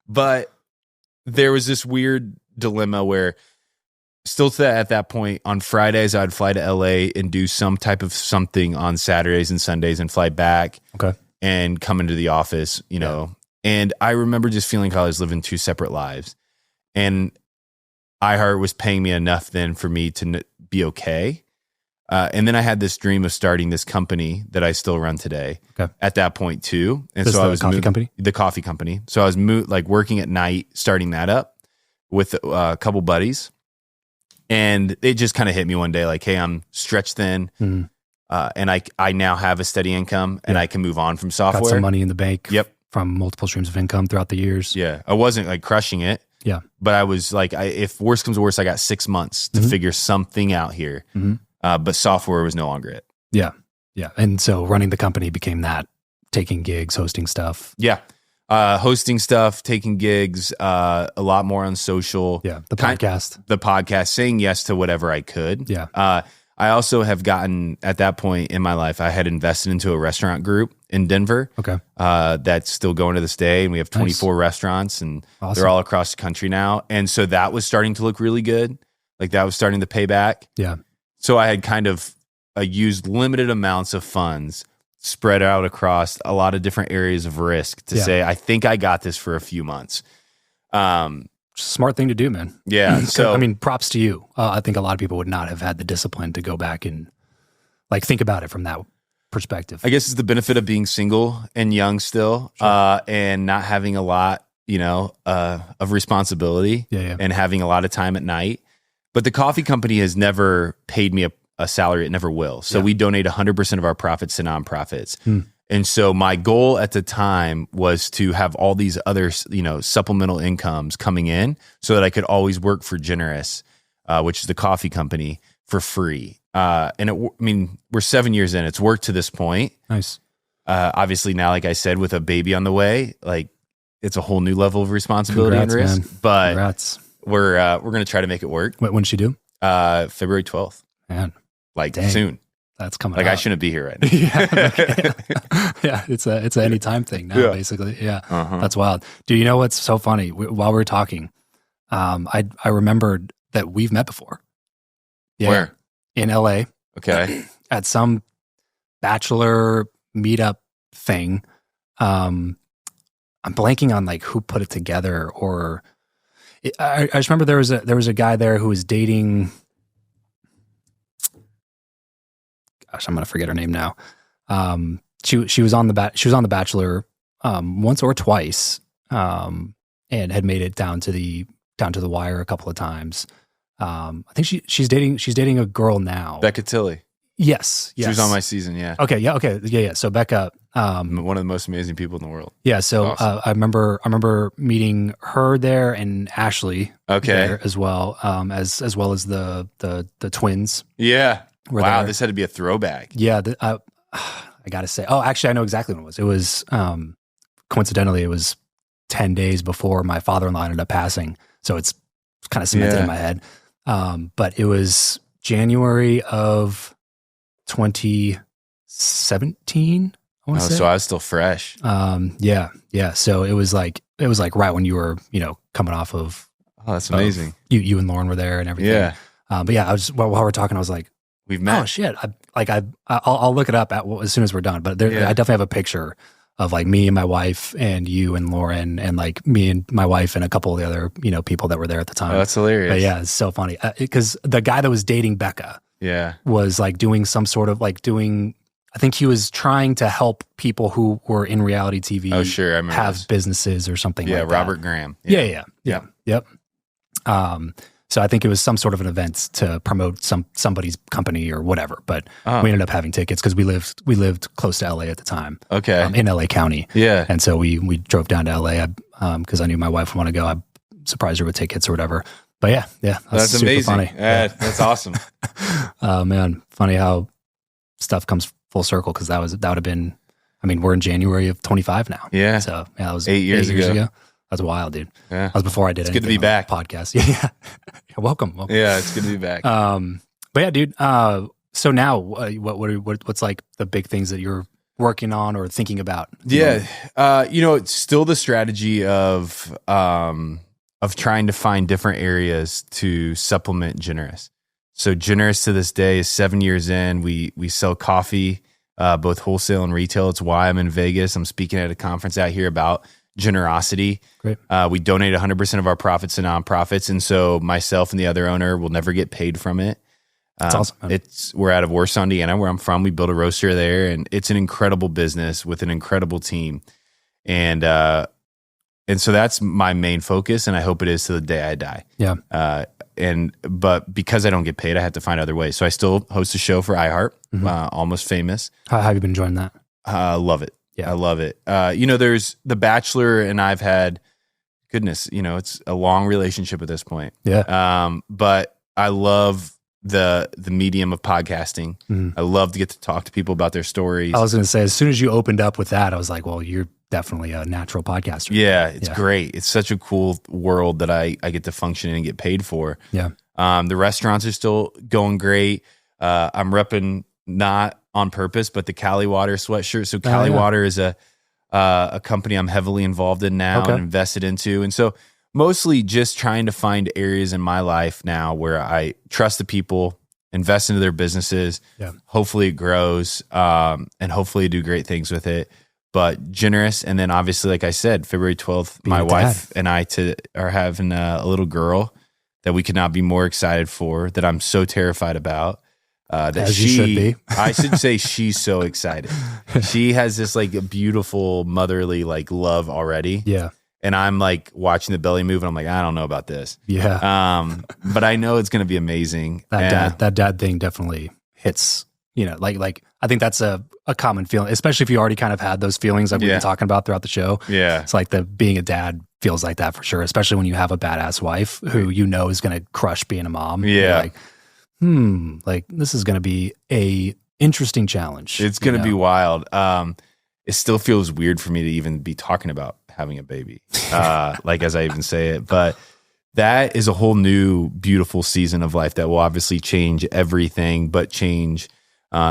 But there was this weird dilemma where still at that point on Fridays, I'd fly to LA and do some type of something on Saturdays and Sundays and fly back and come into the office, and I remember just feeling like I was living 2 separate lives, and iHeart was paying me enough then for me to be okay. And then I had this dream of starting this company that I still run today at that point too. And so I was the coffee company. So I was working at night, starting that up with a couple buddies. And it just kind of hit me one day, like, hey, I'm stretched thin. And I now have a steady income and I can move on from software. Got some money in the bank. Yep. From multiple streams of income throughout the years. Yeah. I wasn't crushing it. Yeah. But I was if worse comes to worse, I got 6 months to figure something out here. But software was no longer it. Yeah. Yeah. And so running the company became that, taking gigs, hosting stuff. Yeah. Hosting stuff, taking gigs, a lot more on social. Yeah, the podcast, saying yes to whatever I could. Yeah. I also have gotten, at that point in my life, I had invested into a restaurant group in Denver. Okay. That's still going to this day. And we have 24 restaurants, and they're all across the country now. And so that was starting to look really good. Like that was starting to pay back. Yeah. So I had kind of used limited amounts of funds spread out across a lot of different areas of risk to say, I think I got this for a few months. Smart thing to do, man. Yeah. So, I mean, props to you. I think a lot of people would not have had the discipline to go back and like think about it from that perspective. I guess it's the benefit of being single and young still, and not having a lot, of responsibility and having a lot of time at night. But the coffee company has never paid me a salary. It never will. So we donate 100% of our profits to nonprofits. And so my goal at the time was to have all these other, supplemental incomes coming in so that I could always work for Generous, which is the coffee company, for free. We're 7 years in. It's worked to this point. Nice. Obviously now, like I said, with a baby on the way, like it's a whole new level of responsibility and risk. Man. But Congrats. We're going to try to make it work. When did she do? February 12th. Man. Dang. Soon. That's coming like up. I shouldn't be here right now. Yeah, it's an anytime thing now, basically. Yeah, That's wild. Do you know what's so funny? While we were talking, I remembered that we've met before. Yeah, where? In LA. Okay. At some Bachelor meetup thing. I'm blanking on like who put it together, or I just remember there was a guy there who was dating. Gosh, I'm gonna forget her name now. She was on the Bachelor once or twice, and had made it down to the wire a couple of times. I think she's dating a girl now. Becca Tilley. Yes. She was on my season. Yeah. Okay. Yeah. So Becca, one of the most amazing people in the world. Yeah. So awesome. I remember meeting her there and Ashley. There as well. As well as the twins. Yeah. Wow, this had to be a throwback. Yeah, I got to say. Oh, actually, I know exactly when it was. It was, coincidentally, it was 10 days before my father-in-law ended up passing. So it's kind of cemented in my head. But it was January of 2017, I want to say. So I was still fresh. Yeah. So it was like right when you were, coming off of. Oh, that's amazing. You and Lauren were there and everything. Yeah. But yeah, while we're talking, I was like, we've met. Oh shit! I'll look it up as soon as we're done. But I definitely have a picture of like me and my wife and you and Lauren and like me and my wife and a couple of the other people that were there at the time. Oh, that's hilarious. But yeah, it's so funny because the guy that was dating Becca, was like doing some sort of like I think he was trying to help people who were in reality TV. Oh sure, I remember have businesses or something. Yeah, like Robert that. Graham. Yeah. Yep. So I think it was some sort of an event to promote somebody's company or whatever. But we ended up having tickets because we lived close to LA at the time. Okay, in LA County. Yeah, and so we drove down to LA because I knew my wife would want to go. I surprised her with tickets or whatever. But yeah, that's super amazing. Funny. That's awesome. Oh man, funny how stuff comes full circle because that would have been. I mean, we're in January of 25 now. Yeah, so that was 8 years ago. That's wild, dude. Yeah. That was before I did anything. It's good to be back. Podcast. Yeah. Welcome. Yeah, it's good to be back. But yeah, dude. So now, what's like the big things that you're working on or thinking about? Yeah, it's still the strategy of trying to find different areas to supplement Generous. So Generous to this day is 7 years in. We sell coffee, both wholesale and retail. It's why I'm in Vegas. I'm speaking at a conference out here about generosity. Great. We donate 100% of our profits to nonprofits, and so myself and the other owner will never get paid from it. That's awesome. Man. We're out of Warsaw, Indiana, where I'm from. We built a roaster there, and it's an incredible business with an incredible team, and so that's my main focus, and I hope it is to the day I die. Yeah. But because I don't get paid, I have to find other ways. So I still host a show for iHeart, Almost Famous. How have you been enjoying that? Love it. Yeah. I love it. There's The Bachelor, and I've had, it's a long relationship at this point. Yeah. But I love the medium of podcasting. I love to get to talk to people about their stories. I was going to say, as soon as you opened up with that, I was like, well, you're definitely a natural podcaster. Yeah, it's great. It's such a cool world that I get to function in and get paid for. Yeah. The restaurants are still going great. I'm repping, not on purpose, but the Cali Water sweatshirt. So Cali Water is a company I'm heavily involved in now and invested into. And so mostly just trying to find areas in my life now where I trust the people, invest into their businesses. Yeah. Hopefully it grows, and hopefully do great things with it. But generous. And then obviously, like I said, February 12th, my wife and I are having a little girl that we could not be more excited for, that I'm so terrified about. That As you should be. I should say she's so excited. She has this like beautiful motherly like love already. Yeah. And I'm like watching the belly move and I'm like, I don't know about this. Yeah. But I know it's going to be amazing. That dad thing definitely hits, like I think that's a common feeling, especially if you already kind of had those feelings like we've been talking about throughout the show. Yeah. It's like being a dad feels like that for sure, especially when you have a badass wife who is going to crush being a mom. Yeah. Like this is going to be a interesting challenge. It's going to be wild. It still feels weird for me to even be talking about having a baby, like as I even say it, but that is a whole new beautiful season of life that will obviously change everything, but change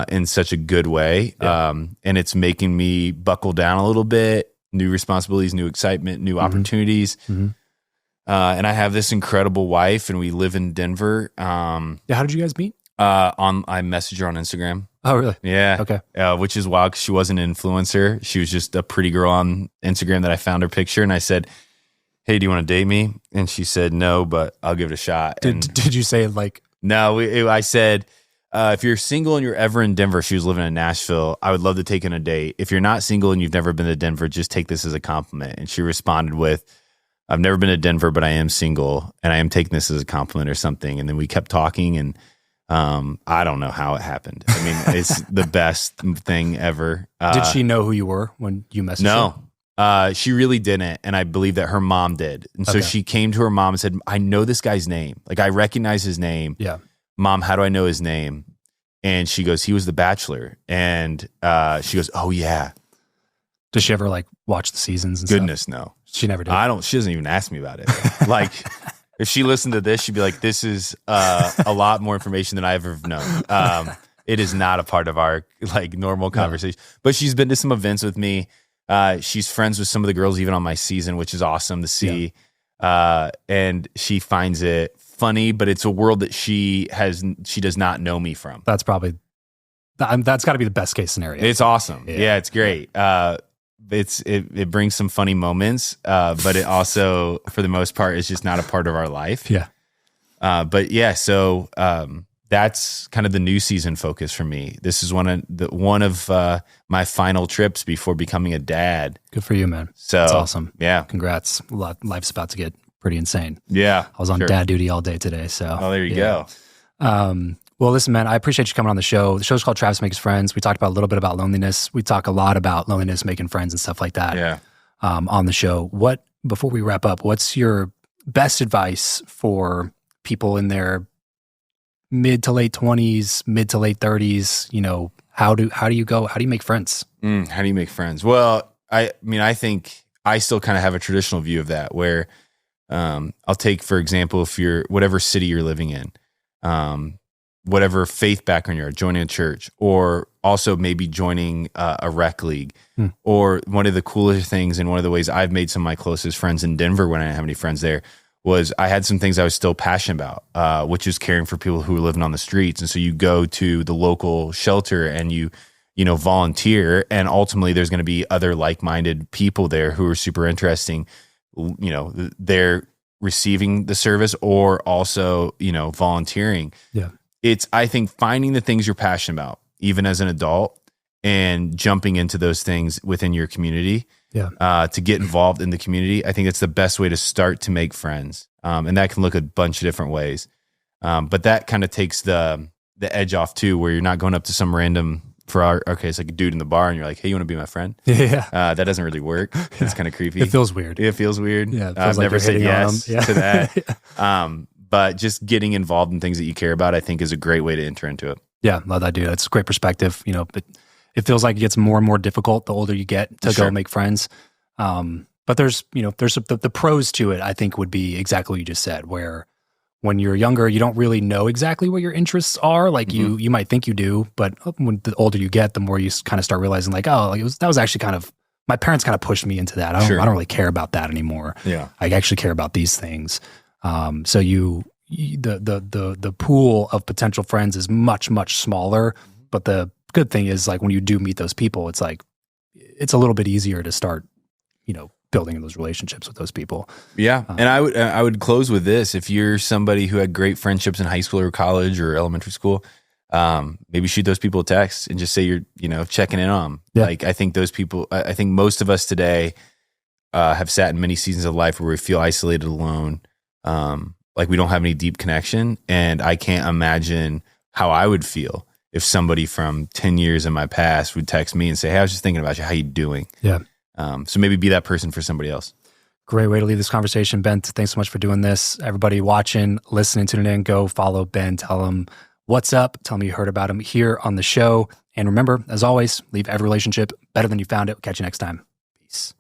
in such a good way. Yeah. And it's making me buckle down a little bit, new responsibilities, new excitement, new opportunities. Mm-hmm. And I have this incredible wife and we live in Denver. How did you guys meet? I messaged her on Instagram. Oh, really? Yeah. Okay. Which is wild because she wasn't an influencer. She was just a pretty girl on Instagram that I found her picture. And I said, hey, do you want to date me? And she said, no, but I'll give it a shot. Did you say like? No, I said, if you're single and you're ever in Denver, she was living in Nashville, I would love to take on a date. If you're not single and you've never been to Denver, just take this as a compliment. And she responded with, I've never been to Denver, but I am single and I am taking this as a compliment or something. And then we kept talking and I don't know how it happened. I mean, it's the best thing ever. Did she know who you were when you messaged her? No, she really didn't. And I believe that her mom did. And so she came to her mom and said, I know this guy's name. Like I recognize his name. Yeah. Mom, how do I know his name? And she goes, he was the Bachelor. And she goes, oh yeah. Does she ever like watch the seasons and Goodness, stuff? no. She never did. She doesn't even ask me about it. Like if she listened to this, she'd be like, this is a lot more information than I've ever known. It is not a part of our like normal conversation, but she's been to some events with me. She's friends with some of the girls even on my season, which is awesome to see. Yeah. And she finds it funny, but it's a world that she does not know me from. That's probably, that's gotta be the best case scenario. It's awesome. Yeah, it's great. It brings some funny moments, but it also, for the most part, is just not a part of our life. Yeah. But yeah, so that's kind of the new season focus for me. This is one of my final trips before becoming a dad. Good for you, man. So that's awesome. Yeah. Congrats. Life's about to get pretty insane. Yeah. I was on dad duty all day today. So there you go. Well, listen, man, I appreciate you coming on the show. The show's called Travis Makes Friends. We talked about a little bit about loneliness. We talk a lot about loneliness, making friends and stuff like that. Yeah. On the show. Before we wrap up, what's your best advice for people in their mid to late 20s, mid to late 30s? How do you make friends? How do you make friends? Well, I mean, I think I still kind of have a traditional view of that where I'll take, for example, if you're whatever city you're living in, whatever faith background you're joining a church, or also maybe joining a rec league. Or one of the coolest things and one of the ways I've made some of my closest friends in Denver when I didn't have any friends there was I had some things I was still passionate about, which is caring for people who are living on the streets. And so you go to the local shelter and you volunteer, and ultimately there's going to be other like-minded people there who are super interesting. They're receiving the service or also, volunteering. Yeah. It's, I think, finding the things you're passionate about, even as an adult, and jumping into those things within your community. Yeah. To get involved in the community. I think it's the best way to start to make friends. And that can look a bunch of different ways. But that kind of takes the edge off too, where you're not going up to some random, it's like a dude in the bar and you're like, hey, you want to be my friend? Yeah. That doesn't really work. It's kind of creepy. It feels weird. It feels weird. Yeah. I've never said yes to that. but just getting involved in things that you care about, I think, is a great way to enter into it. Yeah, love that, dude. That's a great perspective. But it feels like it gets more and more difficult the older you get to go make friends. But there's the pros to it, I think, would be exactly what you just said, where when you're younger, you don't really know exactly what your interests are. Like you might think you do, but when the older you get, the more you kind of start realizing like, oh, like that was actually kind of, my parents kind of pushed me into that. I don't really care about that anymore. Yeah. I actually care about these things. So the pool of potential friends is much, much smaller. But the good thing is, like, when you do meet those people, it's like, it's a little bit easier to start, building those relationships with those people. Yeah. And I would close with this. If you're somebody who had great friendships in high school or college or elementary school, maybe shoot those people a text and just say you're, checking in on them. Yeah. Like, I think those people, I think most of us today have sat in many seasons of life where we feel isolated, alone. Like we don't have any deep connection. And I can't imagine how I would feel if somebody from 10 years in my past would text me and say, hey, I was just thinking about you. How you doing? Yeah. So maybe be that person for somebody else. Great way to leave this conversation. Ben, thanks so much for doing this. Everybody watching, listening, tuning in, go follow Ben. Tell him what's up. Tell him you heard about him here on the show. And remember, as always, leave every relationship better than you found it. Catch you next time. Peace.